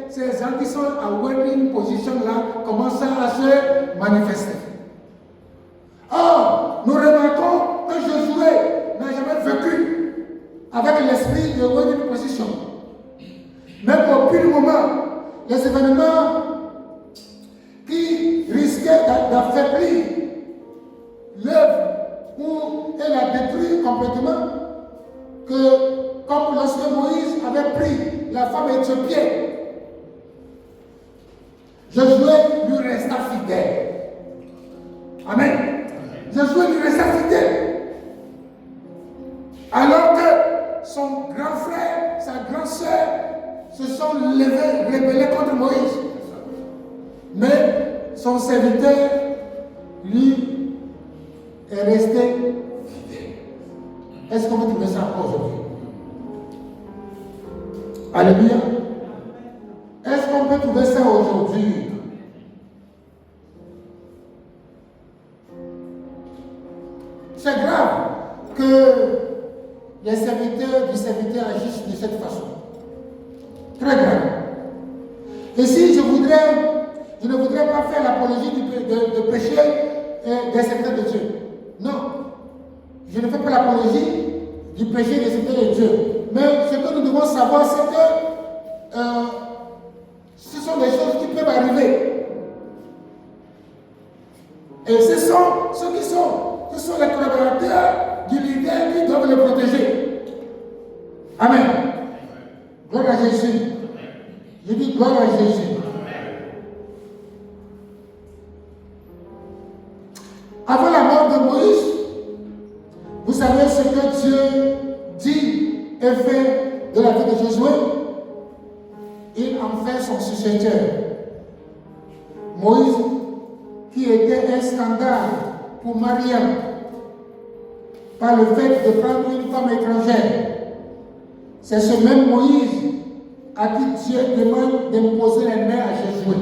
ces gens qui sont en winning position là commencent à se manifester. Or, nous remarquons que Josué n'a jamais vécu avec l'esprit de winning position. Même au pire moment, les événements qui risquaient d'affaiblir l'œuvre ou elle a détruit complètement, que comme lorsque Moïse avait pris la femme éthiopienne, Josué lui resta fidèle. Amen. Josué lui resta fidèle. Alors que son grand frère, sa grande sœur se sont levés, rebellés contre Moïse. Mais son serviteur, lui, est resté fidèle. Est-ce qu'on peut trouver ça encore aujourd'hui? Alléluia. Est-ce qu'on peut trouver ça aujourd'hui? C'est grave que les serviteurs du serviteur agissent de cette façon. Très grave. Et si je ne voudrais pas faire l'apologie de péché des serviteurs de Dieu. Non. Je ne fais pas l'apologie du péché des serviteurs de Dieu. Mais ce que nous devons savoir, c'est que ce sont des choses qui peuvent arriver. Et ce sont les collaborateurs du leader qui doivent le protéger. Amen. Gloire à Jésus. Je dis gloire à Jésus. Avant la mort de Moïse, vous savez ce que Dieu dit et fait de la vie de Josué? Il en fait son successeur. Moïse, qui était un scandale pour Mariam, par le fait de prendre une femme étrangère. C'est ce même Moïse à qui Dieu demande d'imposer les mains à Josué.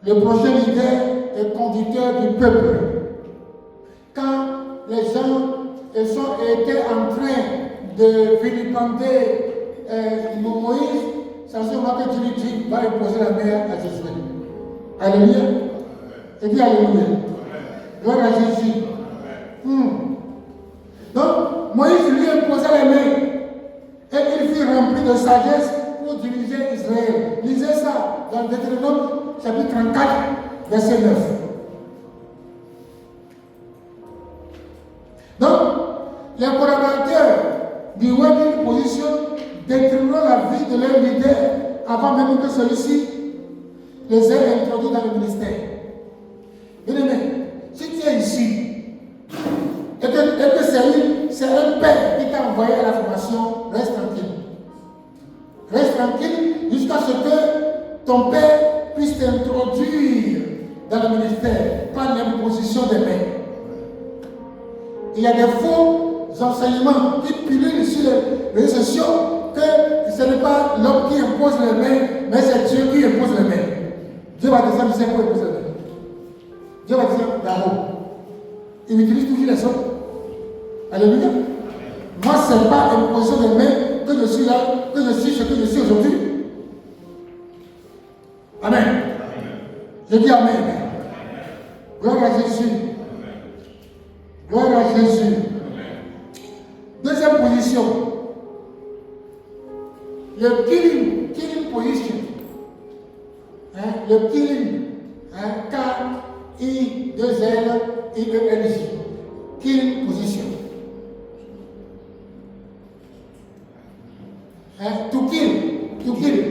Le prochain leader et conducteur du peuple. Quand les gens étaient en train de vilipender Moïse, c'est ce moment que Dieu dit va imposer la main à Josué. Alléluia. Et dit Alléluia. Gloire à Jésus. Donc, Moïse lui imposa les mains. Et sagesse pour diriger Israël. Lisez ça dans Deutéronome chapitre 34, verset 9. Donc, les collaborateurs du Wedding Position détermineront la vie de leur leader avant même que celui-ci les ait introduits dans le ministère. Bien aimé, si tu es ici et que c'est un père qui t'a envoyé à la formation, reste tranquille. Reste tranquille jusqu'à ce que ton père puisse t'introduire dans le ministère par l'imposition des mains. Il y a des faux enseignements qui pullulent sur les réseaux sociaux que ce n'est pas l'homme qui impose les mains, mais c'est Dieu qui impose les mains. Dieu va descendre du ciel pour imposer les mains. Dieu va descendre d'en haut. Il utilise toujours les hommes. Alléluia. Moi, ce n'est pas imposition des mains que je suis là, que je suis ce que je suis aujourd'hui. Amen. Je dis Amen. Gloire à Jésus. Gloire à Jésus. Deuxième position. Le killing position. Le killing. K-I-2-L-I-E-L-J. Killing position. To kill,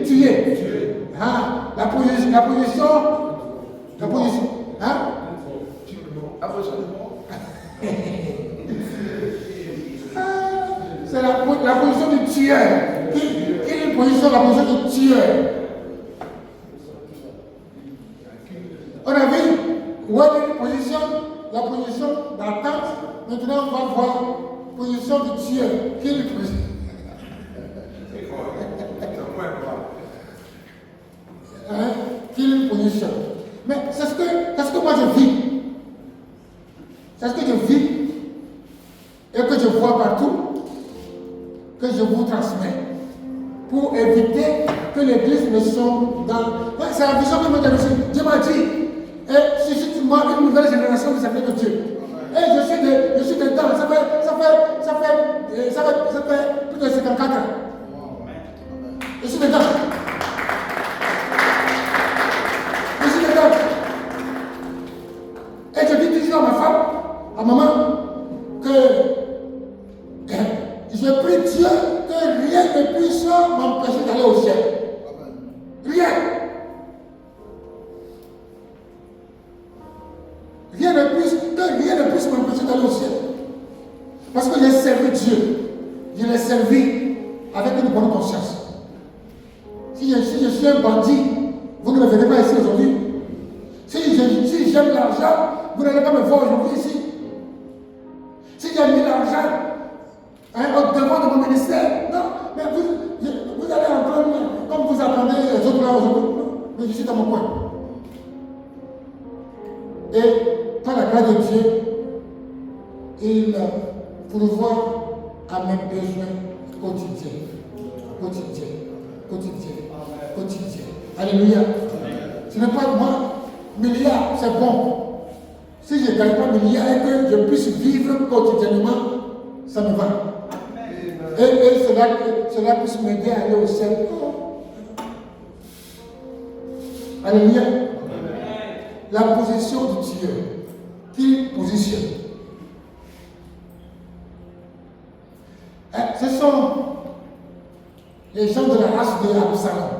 tuer. La position. C'est la position du tueur. Quelle position? La position du tueur. On a vu, la position d'attente. Maintenant, on va voir la position du tueur. Quelle position? Quelle position? Mais c'est ce que moi je vis. C'est ce que je vis et que je vois partout, que je vous transmets pour éviter que l'église ne sombre dans. C'est la vision que moi j'ai reçue. Dieu m'a dit, suscite-moi une nouvelle génération qui s'appelle Dieu. Et je suis dedans. Ça fait plus de 54 ans. Je suis dedans. Et je dis toujours à ma femme, à maman, que je prie Dieu que rien ne puisse m'empêcher d'aller au ciel. Rien. Rien ne puisse m'empêcher d'aller au ciel. Parce que j'ai servi Dieu. Je l'ai servi avec une bonne conscience. Si je suis un bandit, vous ne me venez pas ici aujourd'hui. Si j'aime l'argent, vous n'allez pas me voir aujourd'hui ici. Si j'ai mis l'argent au devant de mon ministère, non, mais vous allez entendre comme vous attendez les autres là aujourd'hui. Mais je suis dans mon coin. Et par la grâce de Dieu, il pourvoit à mes besoins quotidiens. Alléluia. Ce n'est pas moi, milliard, c'est bon. Si je ne gagne pas milliard et que je puisse vivre quotidiennement, ça me va. Et cela puisse m'aider à aller au ciel. Alléluia. La position du Dieu. Qui positionne? Ce sont les gens de la race de Absalom.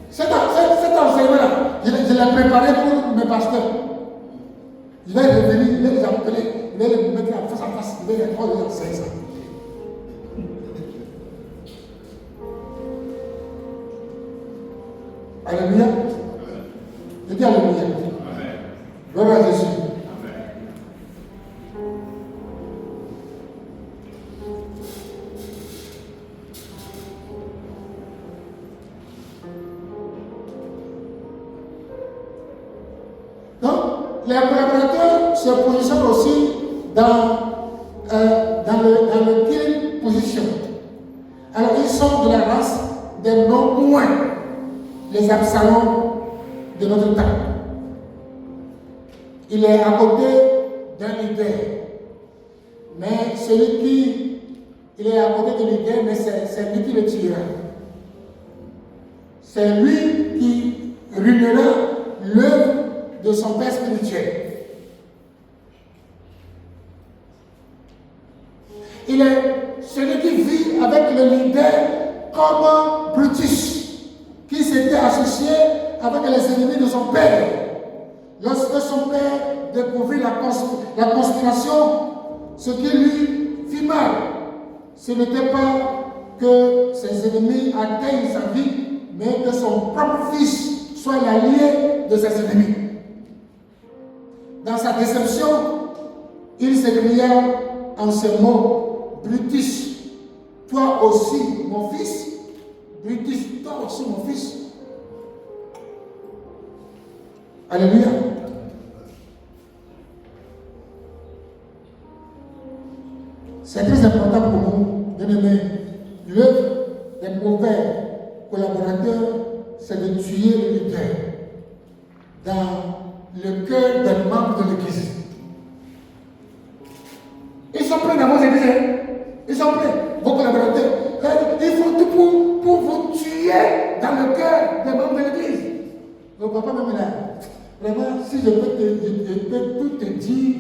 Cet enseignement-là, je l'ai préparé pour mes pasteurs. Je vais revenir, je vais les appeler, je vais les mettre en face à face, je vais les prendre dans 500. Alléluia. Je dis Alléluia. Gloire à Jésus. Les collaborateurs se positionnent aussi dans le quelle position. Alors ils sont de la race des non-moins, les Absalom de notre temps. Il est à côté d'un leader. Mais celui qui il est à côté de l'idée, mais c'est lui qui le tuera. C'est lui qui ruinera l'œuvre de son père spirituel. Il est celui qui vit avec le leader comme Brutus, qui s'était associé avec les ennemis de son père. Lorsque son père découvrit la conspiration, ce qui lui fit mal, ce n'était pas que ses ennemis atteignent sa vie, mais que son propre fils soit l'allié de ses ennemis. Dans sa déception, il s'écria en ces mots: Brutus, toi aussi mon fils. Brutus, toi aussi mon fils. Alléluia. C'est très important pour nous, bien-aimés. L'œuvre des mauvais collaborateurs, c'est de tuer le leader dans le cœur des membres de l'Église. Ils sont prêts dans vos églises. Ils sont prêts, vos collaborateurs. Ils font tout pour vous tuer dans le cœur des membres de l'Église. Donc, papa, même là, vraiment, si je peux tout te dire,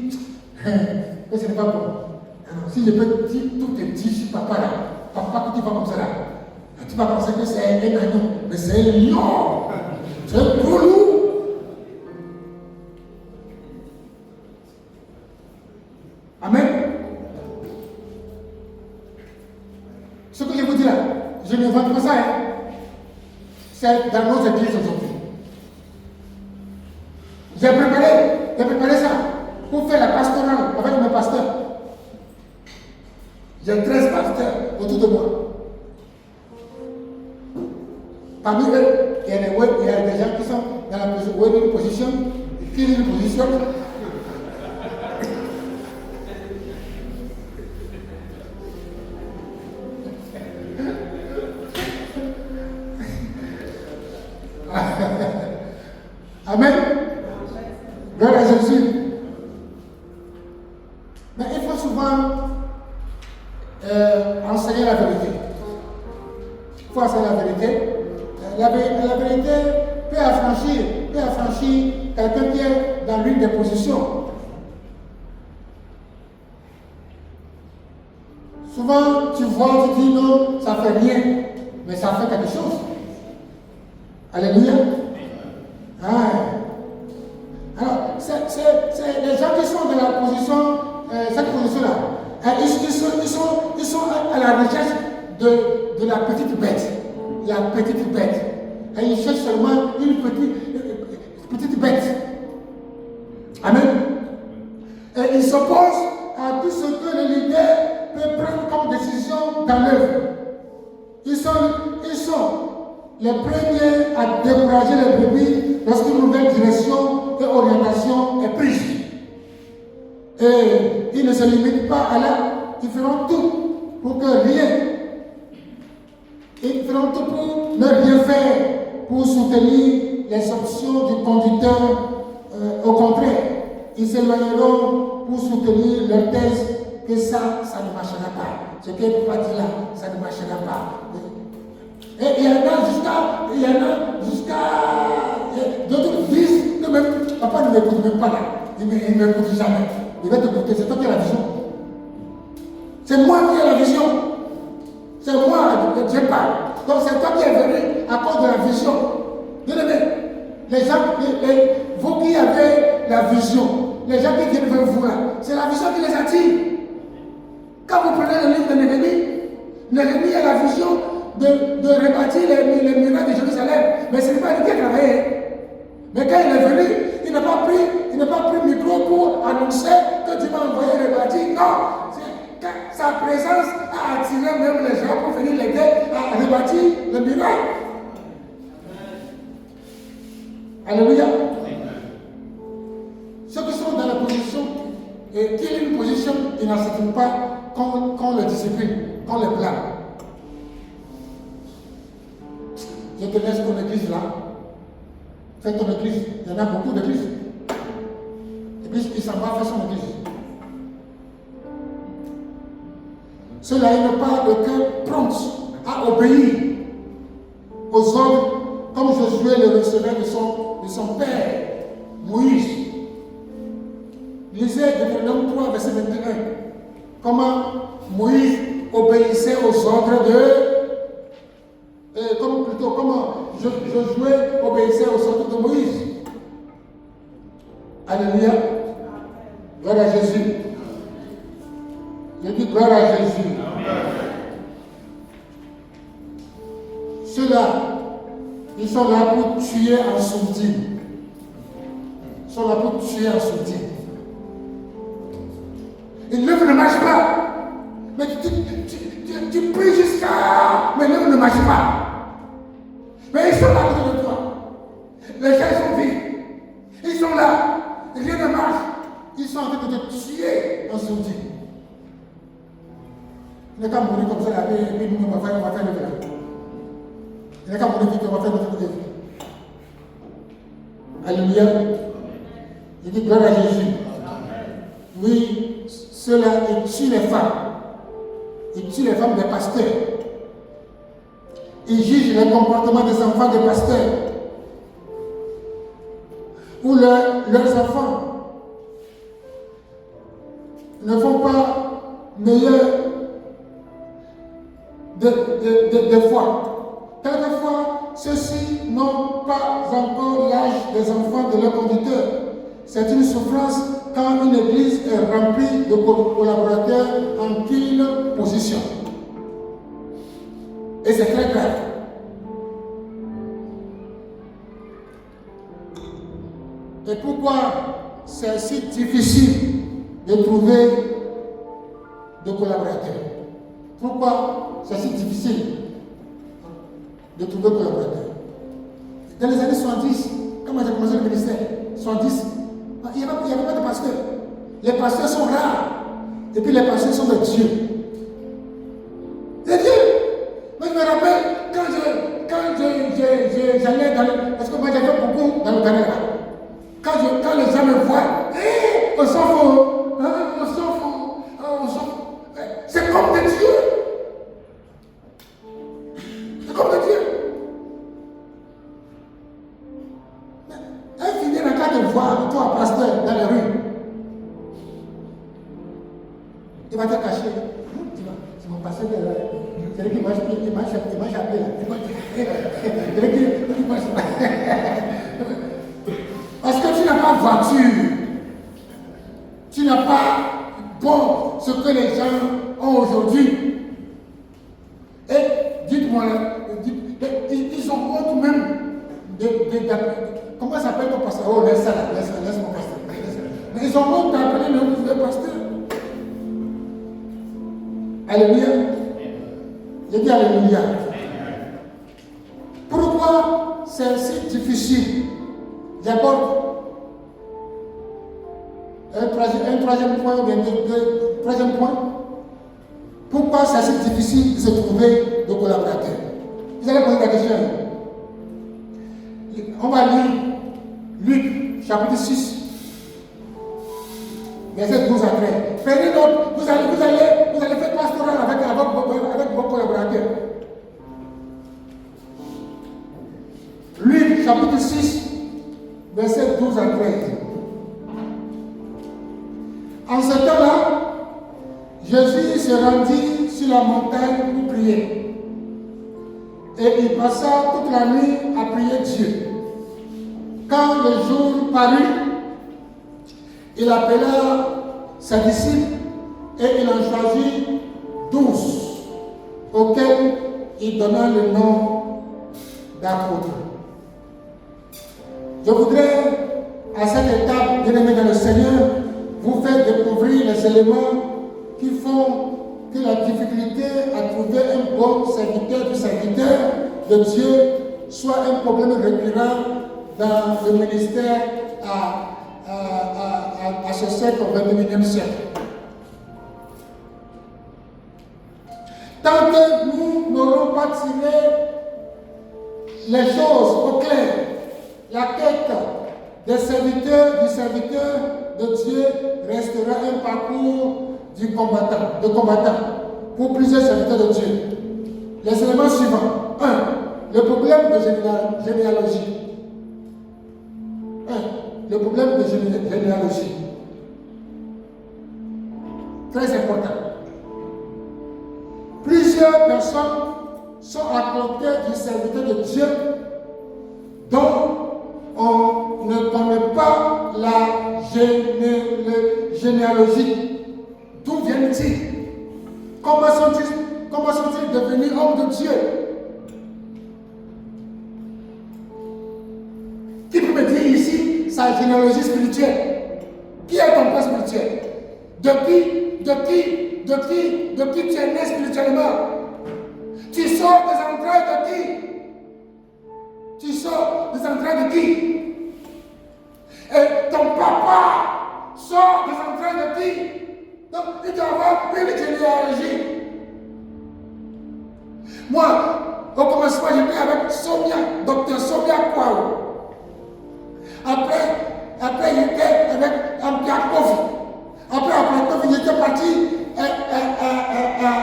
ce n'est pas bon. Alors, si je peux tout te dire, je suis papa là, papa, que tu vas comme ça là, tu vas penser que c'est un agneau, mais c'est un lion. C'est un gros loup. Amen. Ce que je vous dis là, je ne vends pas ça, hein. C'est dans nos églises aujourd'hui. J'ai préparé ça pour faire la pastorale avec mes pasteurs. J'ai 13 pasteurs autour de moi. Parmi eux, il y a des gens qui sont dans la position, qui est une position. Amen. Gloire à Jésus. Mais il faut souvent enseigner la vérité. Il faut enseigner la vérité. La vérité peut affranchir quelqu'un qui est dans l'une des positions. Souvent, tu vois, tu dis non, ça fait rien, mais ça fait quelque chose. Alléluia. Ah. Alors, c'est les gens qui sont dans la position, cette position-là, ils sont à la recherche de la petite bête. La petite bête. Et ils cherchent seulement une petite bête. Amen. Et ils s'opposent à tout ce que le leader peut prendre comme décision dans l'œuvre. Ils sont les premiers à décourager les brebis lorsqu'une nouvelle direction et orientation est prise. Et ils ne se limitent pas à là, ils feront tout pour que rien. Ils feront tout pour ne rien faire pour soutenir les options du conducteur. Au contraire, ils s'éloigneront pour soutenir leur thèse que ça ne marchera pas. Ce qu'elle peut pas dire là, ça ne marchera pas. Et il y en a jusqu'à d'autres disent que même papa ne m'écoute même pas là. Il ne m'écoute jamais. Il va t'écouter, c'est toi qui as la vision. C'est moi qui ai la vision. C'est moi qui je parle. Donc c'est toi qui es venu à cause de la vision. Bien-aimé, les gens, vous qui avez la vision, les gens qui viennent vers vous là, c'est la vision qui les attire. Quand vous prenez le livre de Néhémie a la vision de rebâtir les murailles de Jérusalem. Mais ce n'est pas lui qui a travaillé. Mais quand il est venu, il n'a pas pris le micro pour annoncer que tu m'as envoyé rebâtir. Non! Sa présence a attiré même les gens pour venir l'aider à rebâtir le muraille. Alléluia. Ceux qui sont dans la position, et qui est une position, ils n'acceptent pas qu'on le discipline, qu'on le blâme. Je te laisse ton église là. Fais ton église. Il y en a beaucoup d'églises. Et puis il s'en va faire son église. Ceux-là, ils n'ont pas le cœur prompt à obéir aux ordres comme Josué le recevait de son père, Moïse. Lisez Deutéronome 3, verset 21. Comment Moïse obéissait aux ordres comment Josué obéissait aux ordres de Moïse. Alléluia. Gloire à Jésus. Je dis gloire à Jésus. Ceux-là, ils sont là pour tuer en sourdine. Ils sont là pour tuer en sourdine. Et l'œuvre ne marche pas. Mais tu pries jusqu'à... Mais l'œuvre ne marche pas. Mais ils sont là autour de toi. Les gens sont vides. Ils sont là. Rien ne marche. Ils sont en train de te tuer en sourdine. Il n'est qu'à mourir comme ça, et puis nous, on va faire le vrai. Il n'est qu'à mourir vite, on va faire notre vie. Alléluia. Il dit gloire à Jésus. Oui, ceux-là, ils tuent les femmes. Ils tuent les femmes des pasteurs. Ils jugent le comportement des enfants des pasteurs. Ou leurs enfants ne font pas meilleur de foi. Quelquefois, ceux-ci n'ont pas encore l'âge des enfants de leur conducteur. C'est une souffrance quand une église est remplie de collaborateurs en pile position. Et c'est très grave. Et pourquoi c'est si difficile de trouver de collaborateurs? Pourquoi c'est si difficile de trouver de collaborateurs? Dans les années 70, quand j'ai commencé le ministère, 70, il n'y avait pas de pasteurs. Les pasteurs sont rares. Et puis les pasteurs sont de Dieu. C'est Dieu. Moi je me rappelle quand j'allais dans le... Parce que moi j'avais beaucoup dans le Canada. Quand les gens me voient, on s'en fout. On s'en fout. C'est comme de Dieu. C'est comme de Dieu. Un finir en cas de voir, toi, pasteur, dans la rue, il va te cacher. C'est mon pasteur de là. C'est lui qui m'a appelé là. Parce que tu n'as pas de voiture. Tu n'as pas ce que les gens ont aujourd'hui. Et dites-moi, ils ont honte même comment ça s'appelle ton pasteur? Oh, laisse mon pasteur. Mais ils ont honte d'appeler le pasteur. Alléluia. J'ai dit alléluia. Pourquoi c'est si difficile? D'abord, un troisième point, troisième point. Pourquoi c'est si difficile de se trouver de collaborateurs? Vous allez poser la question. On va lire Luc, chapitre 6, verset 12 à 13. Prenez note, vous allez faire pastoral avec vos collaborateurs. Luc, chapitre 6, verset 12 à 13. En ce temps-là, Jésus se rendit sur la montagne pour prier. Et il passa toute la nuit à prier Dieu. Quand le jour parut, il appela ses disciples et il en choisit 12, auxquels il donna le nom d'apôtres. Je voudrais, à cette étape, bien-aimés dans le Seigneur, vous faire découvrir les éléments qui font que la difficulté à trouver un bon serviteur de Dieu soit un problème récurrent dans le ministère à ce siècle, au 21e siècle. Tant que nous n'aurons pas tiré les choses au clair, la quête du serviteur de Dieu restera un parcours de combattant. pour plusieurs serviteurs de Dieu. Les éléments suivants. 1. Le problème de généalogie. 1. Le problème de généalogie. Très important. Plusieurs personnes sont à côté du serviteur de Dieu dont on ne connaît pas la généalogie. D'où viennent-ils? Comment sont-ils devenus hommes de Dieu? Qui peut me dire ici sa généalogie spirituelle? Qui est ton père spirituel? De qui tu es né spirituellement? Tu sors des entrailles de qui? Tu sors des entrailles de qui? Et ton papa sort des entrailles de qui? Donc, il doit avoir une généalogie. Moi, au commencement, j'étais avec Sonia, docteur Sonia Kouaou. Après, j'étais avec Ampiakovi. Après, j'étais parti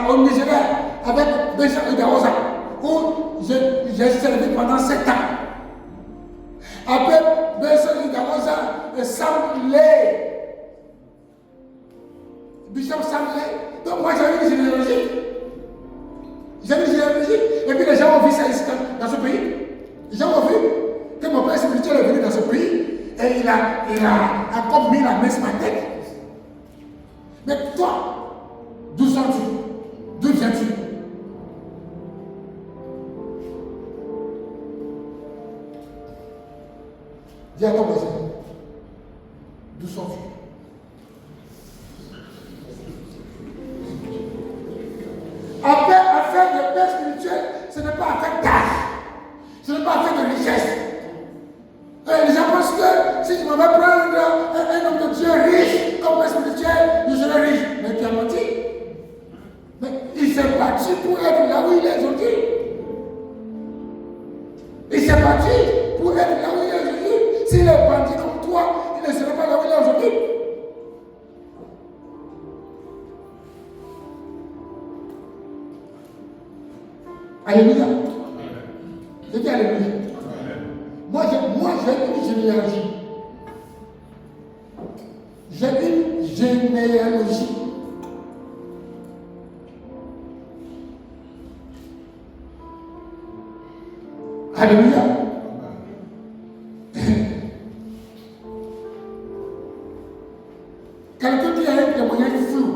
au Nigeria avec Benjamin Idaoza, où j'ai servi pendant 7 ans. Après Benjamin Idaoza, Sam Lay. Bishop Sam Lay. Donc moi j'avais une généalogie. Et puis les gens ont vu ça ici dans ce pays. Les gens ont vu que mon père spirituel est venu dans ce pays. Et il a encore mis la main sur ma tête. Mais toi, d'où sors-tu? D'où viens-tu? Dis à ton voisin, d'où sors-tu? Affaire de paix spirituelle, ce n'est pas affaire d'âge, ce n'est pas affaire de richesse. Les gens pensent que si je m'en vais prendre un homme de Dieu riche comme père spirituel, je serai riche. Mais tu as menti. Mais il s'est battu pour être là où il est aujourd'hui. Il s'est battu pour être là où il est aujourd'hui. S'il est bandit comme toi, il ne serait pas là où il est aujourd'hui. Alléluia. Je dis alléluia. Moi j'ai une généalogie. J'ai une généalogie. Alléluia. Quelqu'un qui a un témoignage flou.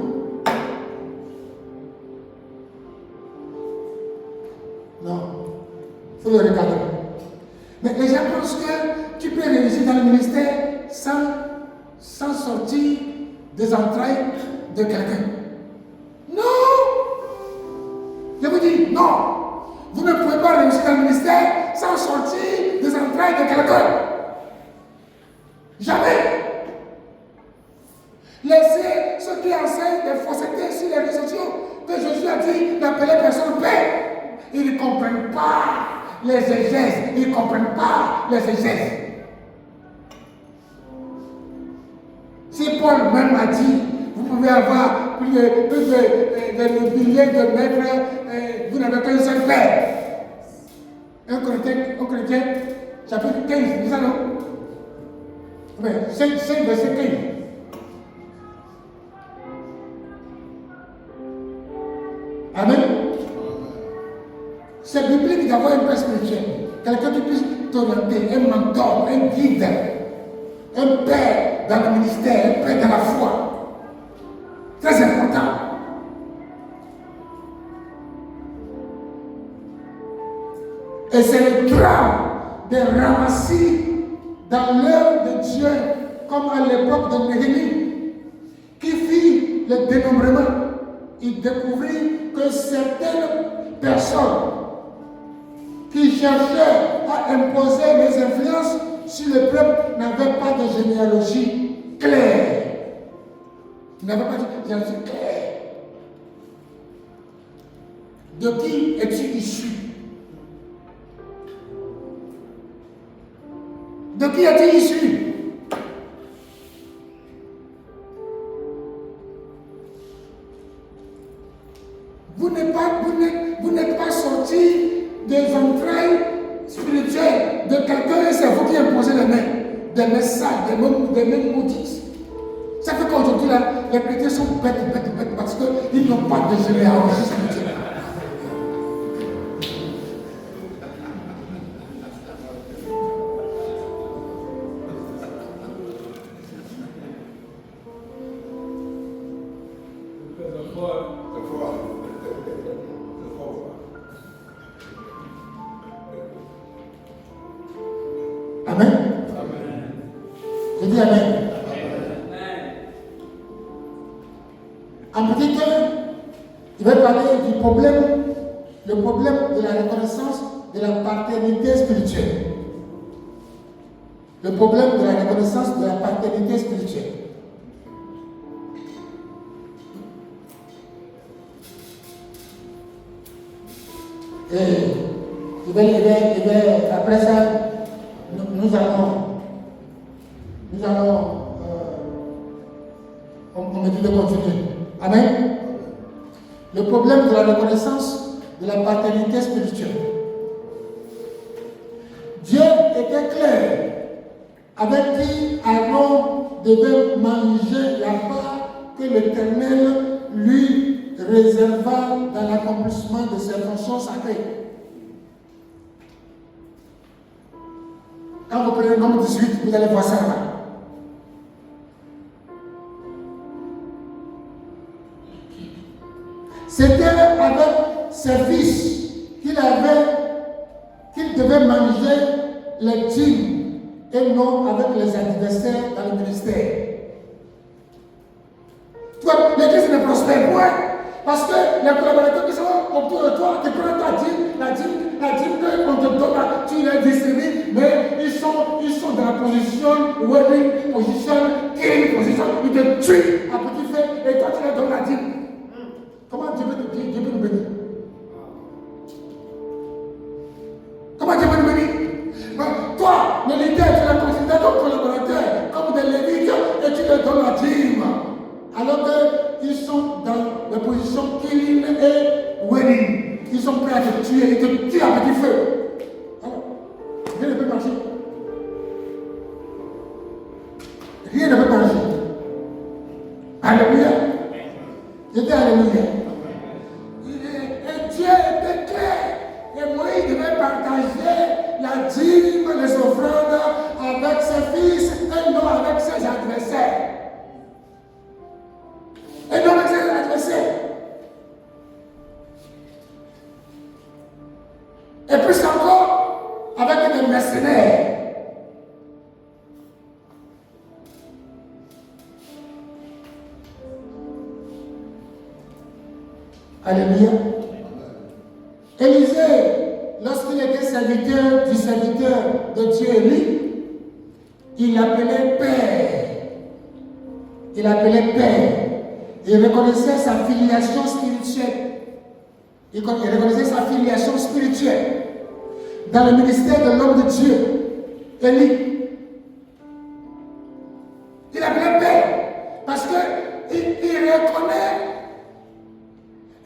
Non. Il faut le regarder. Mais les gens pensent que tu peux réussir dans le ministère sans sortir des entrailles de quelqu'un. Non! Je vous dis, non! Vous ne pouvez pas réussir dans le ministère sans sortir des entrailles de quelqu'un. Jamais! Laissez ceux qui enseignent des faussetés sur les réseaux sociaux que Jésus a dit d'appeler personne père. Ils ne comprennent pas les exégèses. Ils ne comprennent pas les exégèses. Si Paul même a dit, vous pouvez avoir plus de milliers de mètres, vous n'avez qu'un seul père. 1 Corinthiens, chapitre 15, c'est ça non? Oui, 5 verset 15. Amen. C'est biblique d'avoir un père spirituel. Quelqu'un qui puisse t'orienter, un mentor, un guide, un père dans le ministère, un père dans la foi. Très important. Et c'est le drame des ramassis dans l'œuvre de Dieu, comme à l'époque de Néhémie, qui fit le dénombrement. Il découvrit que certaines personnes qui cherchaient à imposer les influences sur le peuple n'avaient pas de généalogie claire. Ils n'avaient pas de généalogie claire. De qui es-tu issu? De qui es-tu issu? Vous n'êtes pas sorti des entrailles spirituelles de quelqu'un et c'est vous qui imposez les mains. Des mains sales, des mains maudites. Ça fait qu'aujourd'hui, là, les chrétiens sont bêtes parce qu'ils n'ont pas de généalogie spirituelle. Amen. Je dis Amen. En petit temps, je vais parler du problème, le problème de la reconnaissance de la paternité spirituelle. Le problème de la reconnaissance de la paternité spirituelle. Et après ça, nous allons, on me dit de continuer. Amen. Le problème de la reconnaissance de la paternité spirituelle. Dieu était clair avec qui Aaron devait manger la part que l'Éternel lui réserva dans l'accomplissement de ses fonctions sacrées. Quand vous prenez le nombre 18, vous allez voir ça là. C'était avec ses fils qu'il devait manger les dîmes et non avec les adversaires dans le ministère. Tu vois, l'église ne prospère point parce que les collaborateurs qui sont autour de toi, qui prennent ta dîme, la dîme qu'on te donne, tu les distribues, mais ils sont dans la position wedding, position killing, position, ils te tuent à petit feu et toi tu leur donnes la dîme. Comment Dieu peut nous bénir? Comment Dieu peut nous bénir? Toi, le leader, tu les considères comme collaborateurs, comme des lévites, et tu leur donnes la dîme. Alors qu'ils sont dans la position killing et wedding. Ils sont prêts à te tuer, ils te tuent à petit feu. Alors, rien ne peut marcher. Rien ne peut marcher. Alléluia. Je dis Alléluia. Et Dieu était clair. Et Moïse devait partager la dîme, les offrandes avec ses fils et non avec ses adversaires. Et non avec ses adversaires. Et plus encore, avec des mercenaires. Alléluia. Élisée, lorsqu'il était serviteur de Dieu Élie, il l'appelait Père. Il l'appelait Père. Il reconnaissait sa filiation spirituelle. Il reconnaissait sa filiation spirituelle dans le ministère de l'homme de Dieu, Élie. Il l'appelait Père parce qu'il reconnaît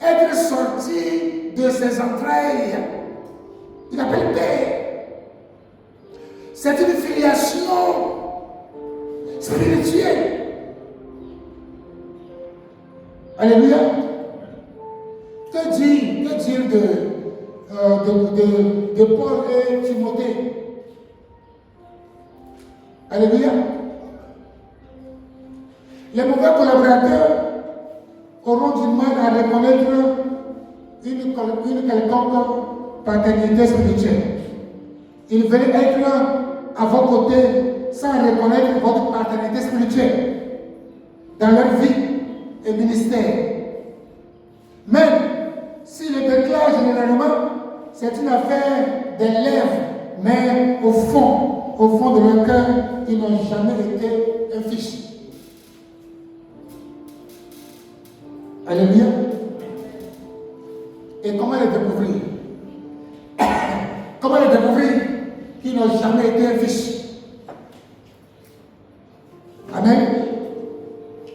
être sorti de ses entrailles. Il appelle Père. C'est une filiation spirituelle. Alléluia. Que dire de Paul et Timothée? Alléluia. Les mauvais collaborateurs auront du mal à reconnaître une quelconque paternité spirituelle. Ils veulent être à vos côtés sans reconnaître votre paternité spirituelle dans leur vie et ministère. Même si le déclare généralement, c'est une affaire des lèvres, mais au fond de leur cœur, ils n'ont jamais été un fils. Alléluia. Et comment les découvrir? Comment les découvrir qu'ils n'ont jamais été un fils? Amen.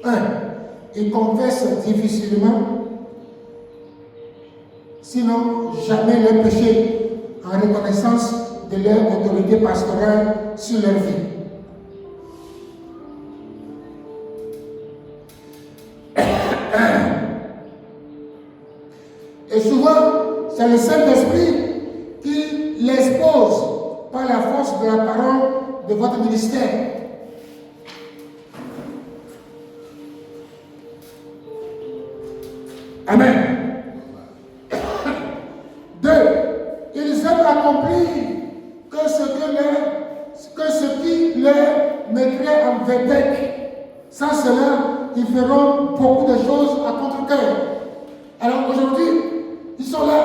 1. Ils confessent difficilement sinon jamais leur péché, en reconnaissance de leur autorité pastorale sur leur vie. Et souvent, c'est le Saint-Esprit qui l'expose par la force de la parole de votre ministère. Amen. 2. Ils aiment accomplir que ce qui leur mettrait en vedette. Sans cela, ils feront beaucoup de choses à contre-cœur. Alors aujourd'hui, ils sont là.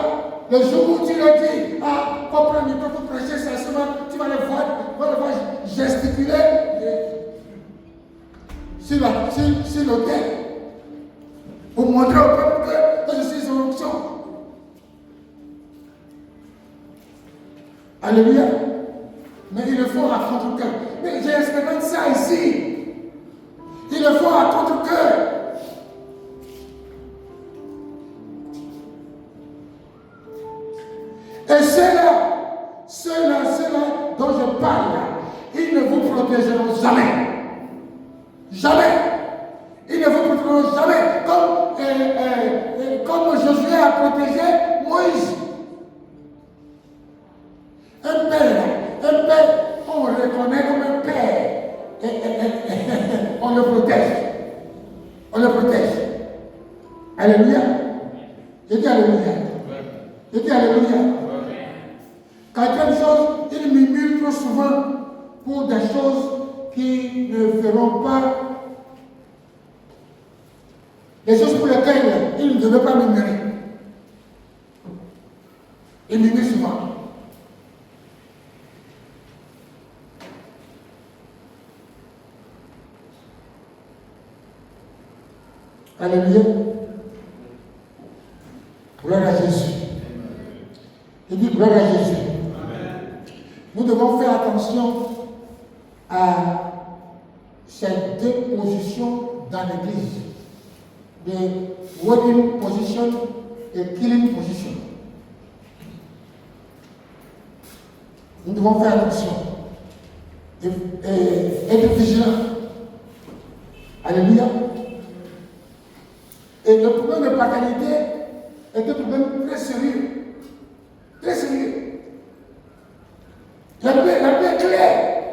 Le jour où tu leur dis, ah, faut prendre le micro pour prêcher cette semaine, tu vas les voir gesticuler sur l'autel pour montrer au peuple que je suis en onction. Alléluia. Mais il le faut à contre-cœur. Mais j'ai expérimenté ça ici. Il le faut à contre-cœur. Et ceux-là dont je parle, ils ne vous protégeront jamais. Jamais. Ils ne vous protégeront jamais. Comme Josué a protégé Moïse. Un père, on le reconnaît comme un père. On le protège. On le protège. Alléluia. Je dis Alléluia. Je dis Alléluia. Quatrième chose, il murmure trop souvent pour des choses qui ne feront pas, des choses pour lesquelles il ne devait pas murmurer. Il murmure souvent. Alléluia. Gloire à Jésus. Je dis gloire à Jésus. Nous devons faire attention à ces deux positions dans l'église. The wedding position et killing position. Nous devons faire attention et être vigilants. Alléluia. Et le problème de paternité est un problème très sérieux. Très sérieux. La paix est claire.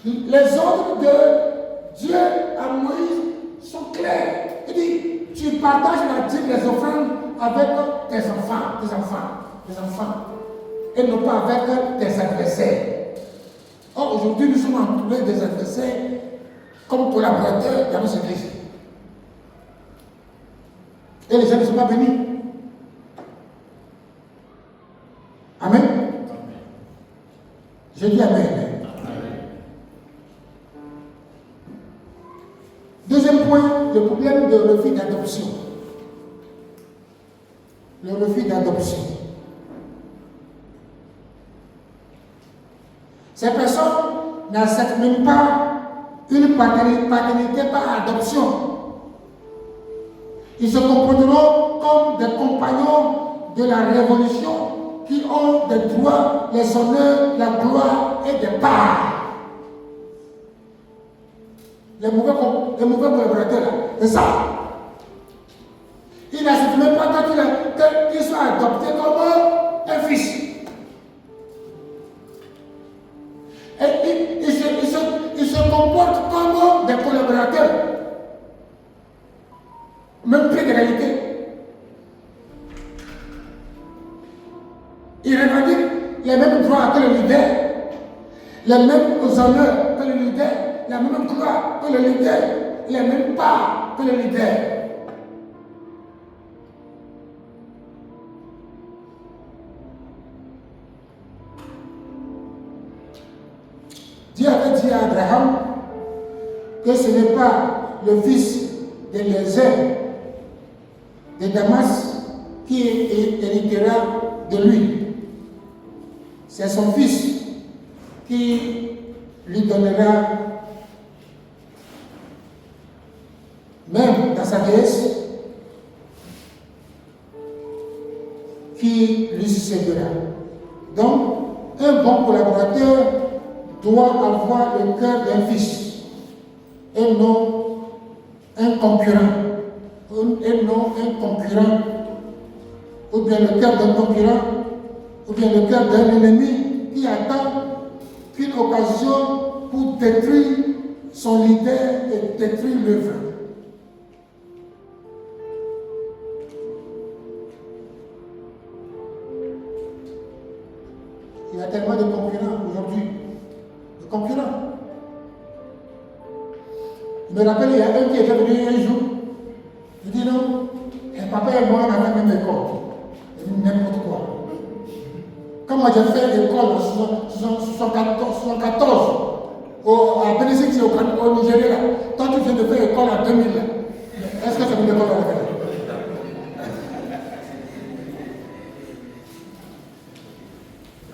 Les ordres de Dieu à Moïse sont clairs. Il dit, tu partages la dîme des offrandes avec tes enfants, et non pas avec tes adversaires. Or, aujourd'hui, nous sommes entourés des adversaires comme collaborateurs dans nos églises. Et les gens ne sont pas bénis. Amen. Je dis Amen. Deuxième point, le problème de refus d'adoption. Le refus d'adoption. Ces personnes n'acceptent même pas une paternité par adoption. Ils se comporteront comme des compagnons de la révolution qui ont des droits, les honneurs, la gloire et des parts. Les mauvais collaborateurs là, c'est ça. Ils n'acceptent même pas qu'ils soient adoptés comme un fils. Et ils se comportent comme des collaborateurs. Même pied d'égalité. Ils revendiquent les mêmes droits que le leader, les mêmes honneurs que le leader, la même gloire que le leader, les mêmes parts que le leader. Dieu avait dit à Abraham que ce n'est pas le fils d'Éléazar de Damas qui héritera de lui. C'est son fils qui lui donnera, même dans sa vieillesse, qui lui succédera. Donc, un bon collaborateur doit avoir le cœur d'un fils et non un concurrent. Et non un concurrent, ou bien le cœur d'un concurrent, ou bien le cœur d'un ennemi qui attend qu'une occasion pour détruire son leader et détruire l'œuvre. Il y a tellement de concurrents aujourd'hui. De concurrents. Je me rappelle, il y a un qui était venu un jour. Je dis non, papa et moi on a fait même école. Je dis n'importe quoi. Quand moi j'ai fait l'école en 1974, à Bénédicte au Nigeria, là, toi tu viens de faire l'école en 2000. Est-ce que c'est une école à faire?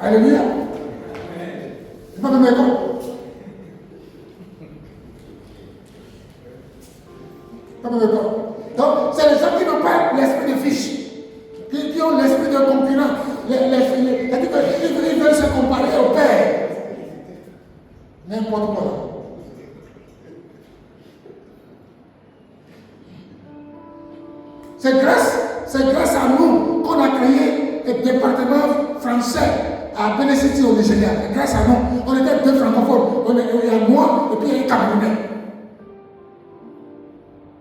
Alléluia. C'est pas même école. Pas même école. Donc, c'est les gens qui n'ont pas l'esprit de fiche, qui ont l'esprit de concurrent. Ils veulent se comparer au Père. N'importe quoi. C'est grâce à nous qu'on a créé le département français à Bénédicte au Nigeria. C'est grâce à nous. On était deux francophones. Il y a moi et puis il y a un Camerounais.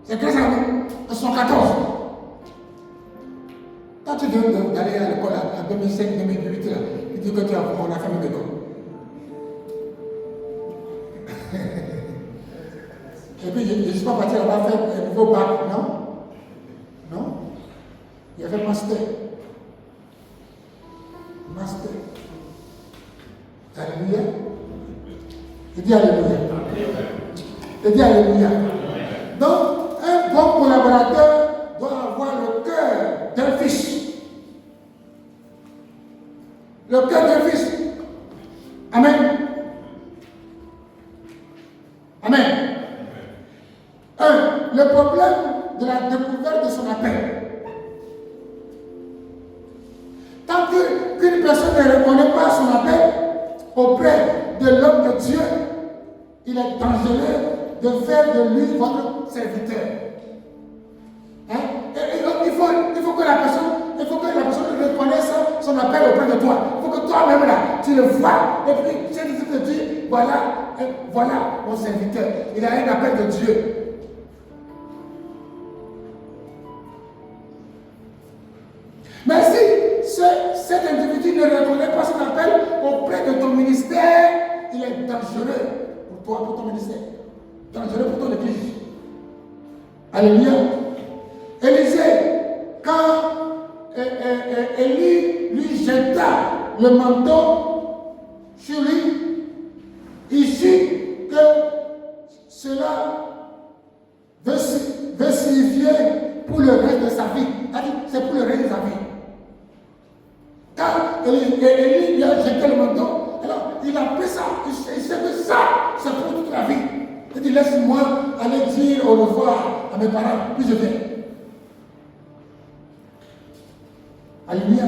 C'est grâce à nous. En 114. Quand tu viens d'aller à l'école en 2005-2008, tu dis que on a fait même école. Et puis je ne suis pas parti là-bas faire un nouveau bac, non? Non? Il y avait master. Master. Alléluia. Je dis Alléluia. Je dis Alléluia. Donc, un bon collaborateur doit avoir le cœur d'un fils. Le cœur d'un fils. Amen. Amen. Le problème de la découverte de son appel. Tant qu'une personne ne reconnaît pas son appel auprès de l'homme de Dieu, il est dangereux de faire de lui votre serviteur. Hein? Il faut que la personne reconnaisse son appel auprès de toi. Il faut que toi-même là, tu le vois. Et puis, tu te dis, voilà mon serviteur. Il a un appel de Dieu. Mais si cet individu ne reconnaît pas son appel auprès de ton ministère, il est dangereux pour toi, pour ton ministère. Dangereux pour ton église. Alléluia. Élisée, quand Élie lui jeta le manteau sur lui, il sut que cela veut signifier pour le reste de sa vie. C'est pour le reste de sa vie. Quand Élie lui a jeté le manteau, alors il a pris ça, il sait que ça, c'est pour toute la vie. Il dit, laisse-moi aller dire au revoir à mes parents, puis je viens. Alléluia.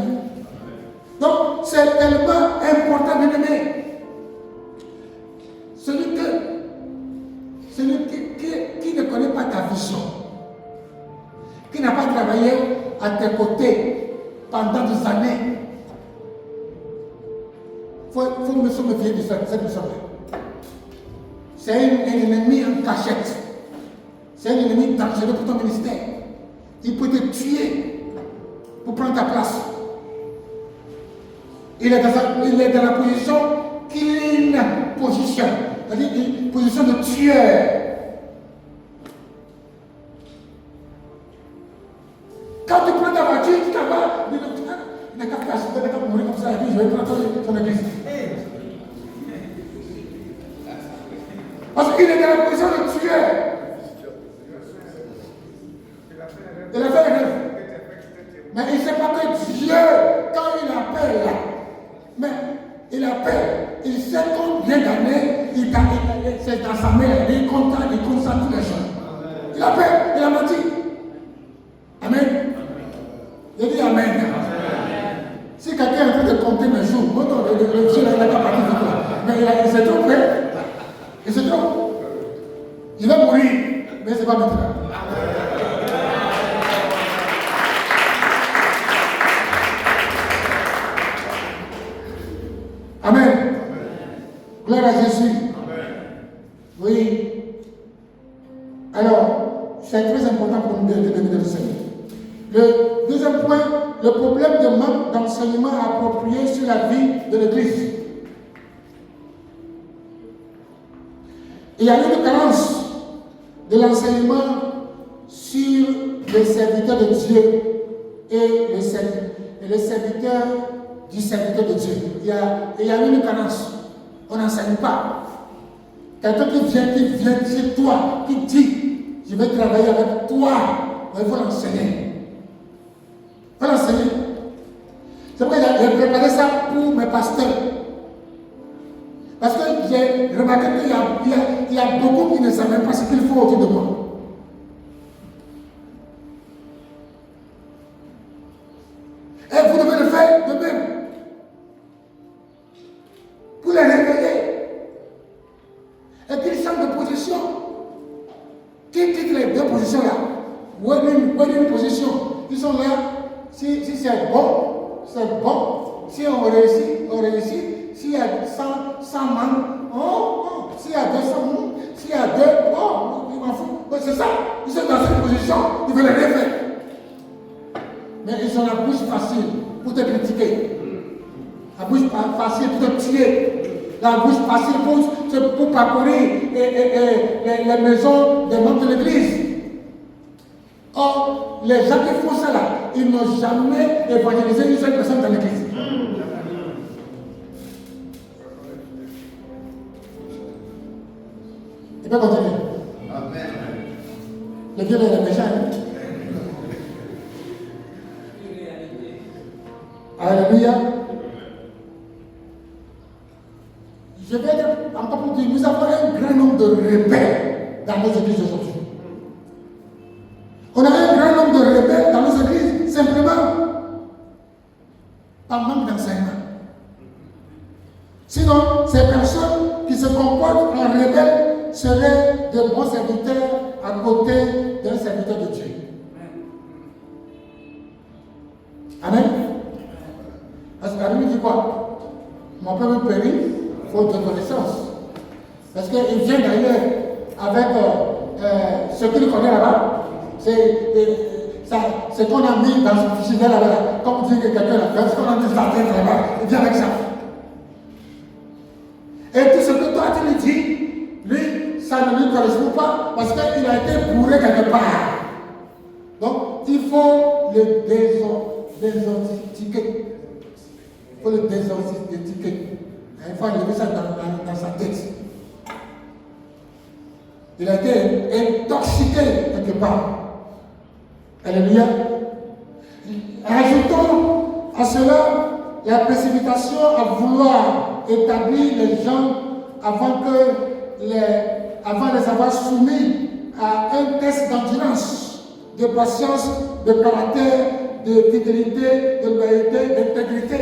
Donc, c'est tellement important, bien-aimé. Celui qui ne connaît pas ta vision, qui n'a pas travaillé à tes côtés pendant des années, il faut me souvenir de cette mission-là. C'est un ennemi en cachette. C'est un ennemi dangereux pour ton ministère. Il peut te tuer pour prendre ta place. Il est dans la position clean position. C'est-à-dire une position de tueur. Quand tu prends ta voiture, tu t'en vas, il n'a qu'à mourir comme ça, et puis je vais prendre ton église. Parce qu'il est dans la position de tueur. Il a fait un rêve. Mais il ne sait pas que Dieu, quand il appelle là, mais il appelle, il sait combien d'années c'est dans sa main, il compte toutes les choses. Il appelle, il a menti. Amen. Je dis Amen. quelqu'un est en train de compter mes jours, bon, non, le Dieu n'a pas parti de toi. Mais il s'est trompé. Il se trompe. Il va mourir, mais ce n'est pas maintenant. Amen. Gloire à Jésus. Amen. Oui. Alors, c'est très important pour nous de Seigneur. Le deuxième point, le problème de manque d'enseignement approprié sur la vie de l'Église. Il y a une carence de l'enseignement sur les serviteurs de Dieu et les serviteurs du serviteur de Dieu. Il y a une carence. On n'enseigne pas. Quelqu'un qui vient chez toi, qui dit, je vais travailler avec toi, il faut l'enseigner. Il faut l'enseigner. C'est pourquoi j'ai préparé ça pour mes pasteurs. Parce que j'ai remarqué qu'il y a beaucoup qui ne savent même pas ce qu'il faut autour de moi. Et vous devez le faire de même. Pour les réveiller. Et qu'ils changent de position. Qui quitte les deux positions là? Où est une position? Ils sont là. Si c'est bon, c'est bon. Si on réussit, on réussit. S'il y a 100 membres, s'il y a 200 membres, s'il y a 2, il m'en fout. C'est ça. Ils sont dans cette position, ils veulent rien faire. Mais ils ont la bouche facile pour te critiquer. La bouche facile pour te tuer. La bouche facile pour parcourir les maisons des membres de l'Église. Or, les gens qui font ça là, ils n'ont jamais évangélisé une seule personne dans l'Église. Il peut continuer. Amen. Le Dieu est méchant. Alléluia. Je vais dire encore pour dire, nous avons un grand nombre de rebelles dans nos églises aujourd'hui. On a un grand nombre de rebelles dans nos églises simplement par manque d'enseignement. Sinon, ces personnes qui se comportent en rebelles seraient de bons serviteurs à côté d'un serviteur de Dieu. Amen. Parce que la Bible dit quoi? Mon peuple périt faute de connaissance. Parce qu'il vient d'ailleurs avec ce qu'il connaît là-bas. C'est qu'on a mis dans son fichier là-bas. Comme dit que quelqu'un l'a fait, ce qu'on a mis dans sa tête là-bas. Il vient avec ça. Et tout ce que toi tu lui dis, lui, ça ne lui correspond pas parce qu'il a été bourré quelque part. Donc, il faut le désintoxiquer. Il faut le désintoxiquer. Il faut enlever ça dans sa tête. Il a été intoxiqué quelque part. Alléluia. Ajoutons à cela la précipitation à vouloir établir les gens avant les avoir soumis à un test d'endurance, de patience, de caractère, de fidélité, de loyauté, d'intégrité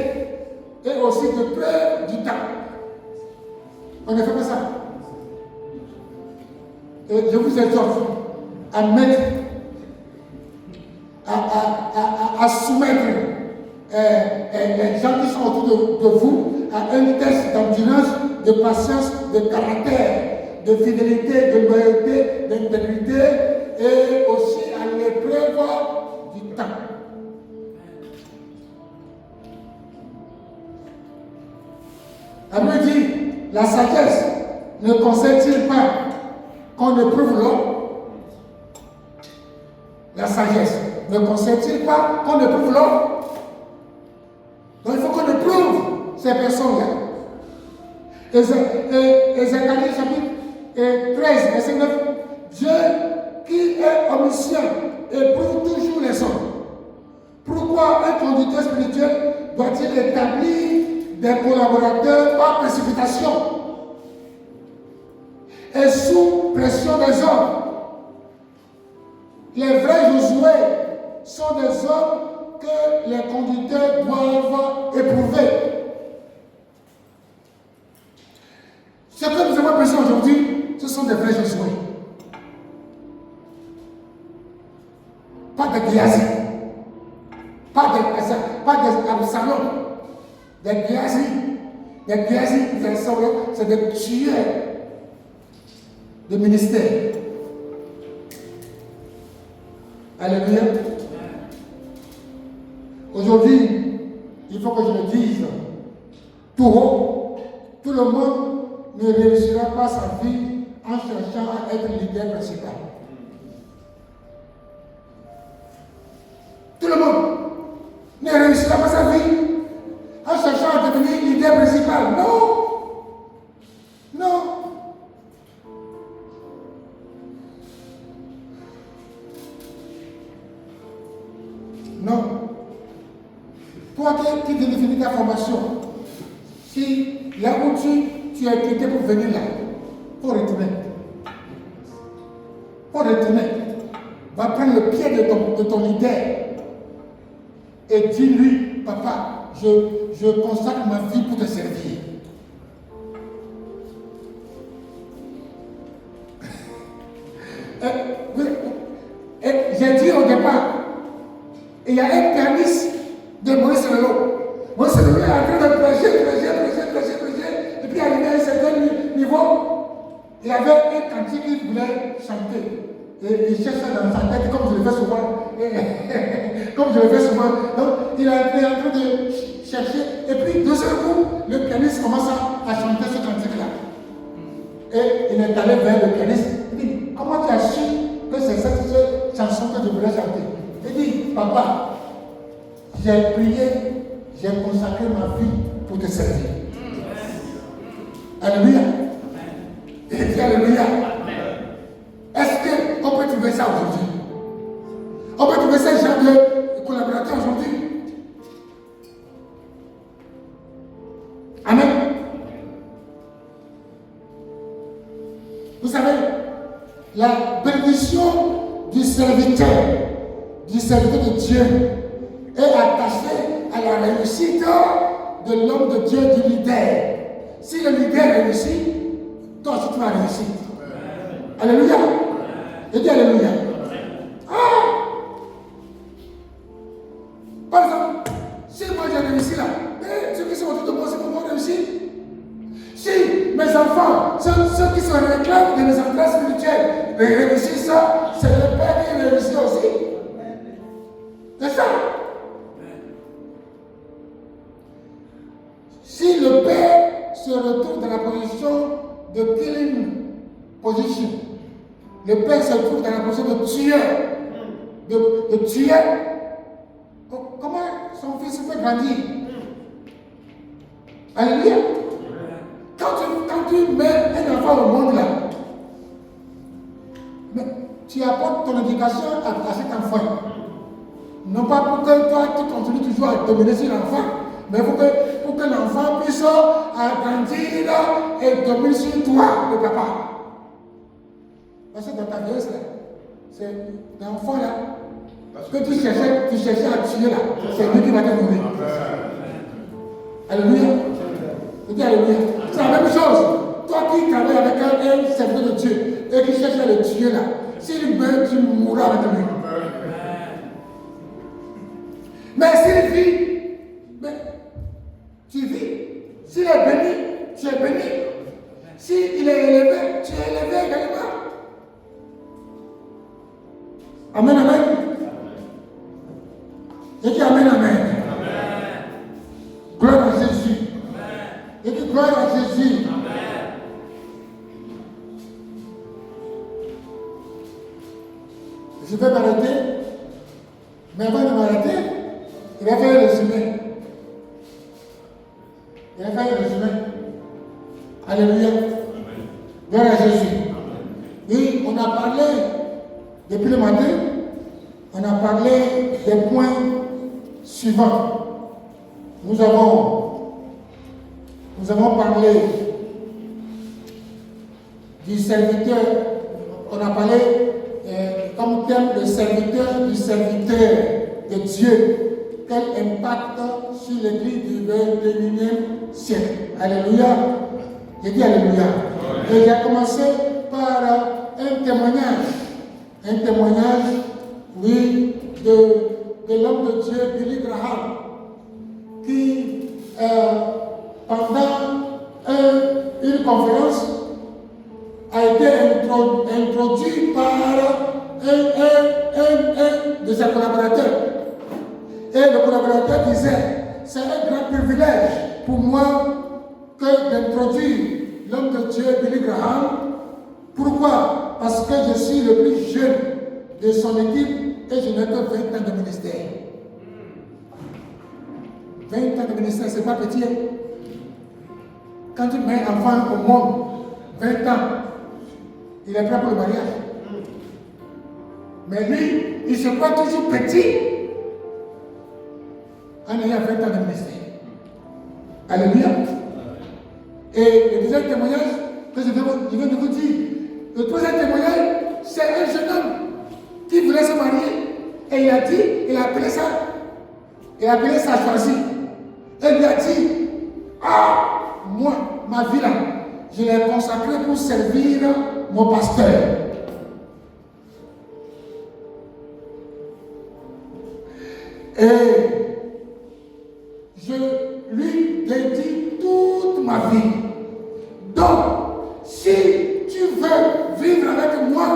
et aussi de preuve du temps. On ne fait pas ça. Et je vous exhorte à mettre, à soumettre les gens qui sont autour de vous à un test d'endurance, de patience, de caractère, de fidélité, de loyauté, d'intégrité et aussi à l'épreuve du temps. La Bible dit, la sagesse ne conseille-t-il pas qu'on éprouve l'homme? La sagesse ne conseille-t-il pas qu'on éprouve l'homme? Donc il faut qu'on éprouve ces personnes-là. Zacharie chapitre 13, verset 9. Dieu qui est omniscient éprouve toujours les hommes. Pourquoi un conducteur spirituel doit-il établir des collaborateurs par précipitation et sous pression des hommes? Les vrais Josué sont des hommes que les conducteurs doivent éprouver. éprouver. Ce que nous avons besoin aujourd'hui, ce sont des vrais Josué. Pas de Géasi, pas des Absalom, des Géasi, c'est des tueurs de ministère. Alléluia. Aujourd'hui, il faut que je le dise tout haut, tout le monde ne réussira pas sa vie en cherchant à être le leader principal. Tout le monde ne réussira pas sa vie en cherchant à devenir leader principal. Non. Non. Non. Toi qui définis ta formation, si là où tu as quitté pour venir là, faut retourner. Faut retourner. Va prendre le pied de ton leader et dis-lui, papa, je consacre ma vie pour te servir. J'ai dit au départ, il y a un pianiste de Maurice Lelo. Maurice Lelo est en train de prêcher. Et puis arrivé à un certain niveau, il avait un cantique qu'il voulait chanter. Et il cherchait dans sa tête, comme je le fais souvent. Donc, il est en train de chercher. Et puis, de ce coup, le pianiste commence à chanter ce cantique-là. Et il est allé vers le pianiste. Il dit, comment tu as su que c'est cette chanson que je voulais chanter? Il dit, papa, j'ai prié, j'ai consacré ma vie pour te servir. Alléluia. Il dit alléluia. Est-ce qu'on peut trouver ça aujourd'hui? On peut trouver ce genre de collaborateurs aujourd'hui? Amen. Vous savez, la bénédiction du serviteur de Dieu est attachée à la réussite de l'homme de Dieu, du leader. Si le leader réussit, toi aussi tu vas réussir. Alléluia. Je dis alléluia. Par exemple, si moi j'ai réussi là, ceux qui sont autour de moi, c'est pour moi réussir. Si mes enfants, ceux qui se réclament de mes entrées spirituelles, réussissent ça, c'est le Père qui réussit aussi. C'est ça. Si le Père se retrouve dans la position de killing position, le Père se trouve dans la position de tueur, de tueur, comment son fils peut grandir? Alléluia. Quand tu mets un enfant au monde là, mais tu apportes ton éducation à cet enfant. Non pas pour que toi tu continues toujours à dominer sur l'enfant, mais pour que l'enfant puisse grandir et dominer sur toi, le papa. Parce que dans ta vieillesse là, c'est l'enfant là, que tu cherchais à tuer là, c'est lui qui va te nourrir. Alléluia. Je dis alléluia. C'est la même chose. Toi qui travailles avec un serviteur de Dieu et qui cherche à le tuer là, s'il meurt, tu mourras avec lui. Mais s'il vit, tu vis. S'il est béni, tu es béni. S'il est élevé, tu es élevé également. Amen, amen. Je dis amen, amen. Gloire à Jésus. Je dis gloire à Jésus. Je vais m'arrêter, mais avant de m'arrêter, il va faire un résumé. Alléluia. Gloire à Jésus. Oui, on a parlé, depuis le matin, on a parlé des points suivants. Nous avons parlé du serviteur, on a parlé comme thème le serviteur du serviteur de Dieu. quel impact sur l'église du 21e siècle. Alléluia. J'ai dit Alléluia. Et j'ai commencé par un témoignage. Un témoignage, oui, de l'homme de Dieu, Billy Graham, qui, pendant une conférence, a été introduit par un de ses collaborateurs. Et le collaborateur disait, c'est un grand privilège pour moi que d'introduire l'homme de Dieu, Billy Graham. Pourquoi? Parce que je suis le plus jeune de son équipe et je n'ai que 20 ans de ministère. 20 ans de ministère, c'est pas petit. Quand tu mets un enfant au monde, 20 ans, il est prêt pour le mariage. Mais lui, il se croit toujours petit en ayant 20 ans de ministère. Alléluia. Et le deuxième témoignage que je viens de vous dire, le troisième témoignage, c'est un jeune homme qui voulait se marier. Et il a dit, il a appelé ça choisi. Et il a dit, moi, ma vie là, je l'ai consacrée pour servir mon pasteur. Et je lui dédie toute ma vie. Donc, si tu veux vivre avec moi,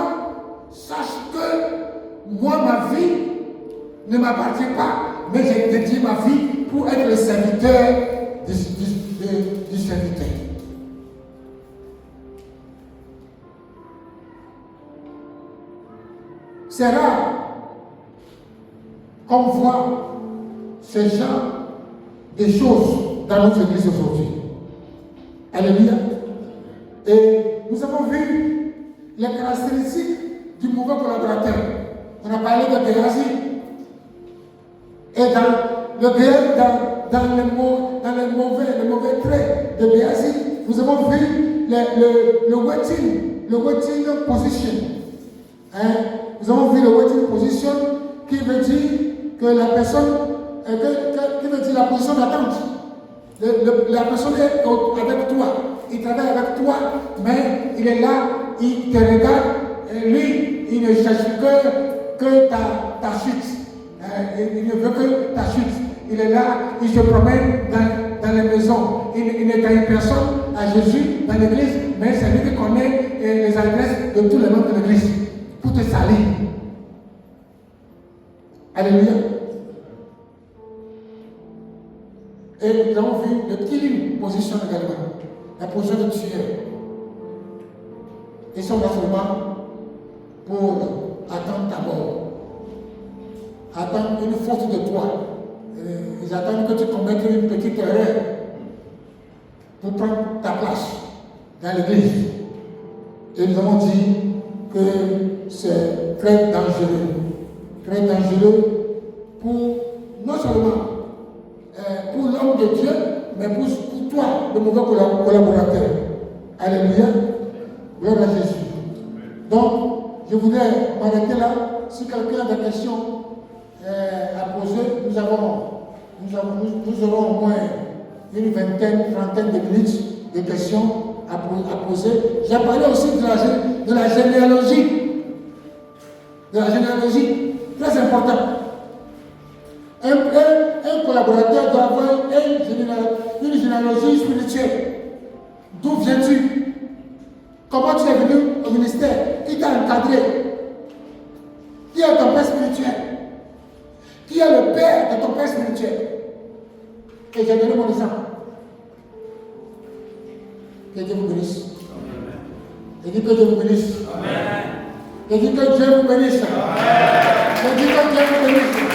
sache que moi, ma vie ne m'appartient pas, mais j'ai dédié ma vie pour être le serviteur du serviteur. C'est rare qu'on voit ce genre de choses dans notre église aujourd'hui. Alléluia. Et nous avons vu les caractéristiques du mauvais collaborateur. On a parlé de Géasi. Et dans les mauvais traits de Géasi, nous avons vu le waiting position. Nous avons vu le waiting position qui veut dire que la personne, qui veut dire la position d'attente. La personne est avec toi, il travaille avec toi, mais il est là, il te regarde, et lui, il ne cherche que ta chute. Il ne veut que ta chute. Il est là, il se promène dans les maisons. Il ne gagne personne à Jésus dans l'église, mais c'est lui qui connaît les adresses de tous les membres de l'église pour te salir. Alléluia. Et nous avons vu le killing position également, la position de tueur. Ils sont là seulement pour attendre ta mort, attendre une faute de toi. Ils attendent que tu commettes une petite erreur pour prendre ta place dans l'église. Et nous avons dit que c'est très dangereux pour non seulement pour l'homme de Dieu, mais pour toi, le mauvais collaborateur. Alléluia. Gloire à Jésus. Donc, je voudrais m'arrêter là. Si quelqu'un a des questions à poser, nous aurons au moins une vingtaine, trentaine de minutes de questions à poser. J'ai parlé aussi de la généalogie. De la généalogie, très important. Un collaborateur doit avoir une généalogie spirituelle. D'où viens-tu? Comment tu es venu au ministère? Qui t'a encadré? Qui est ton père spirituel? Qui est le père de ton père spirituel? Et j'ai donné mon exemple. Que Dieu vous bénisse. Je dis que Dieu vous bénisse. Je dis que Dieu vous bénisse. Je dis que Dieu vous bénisse.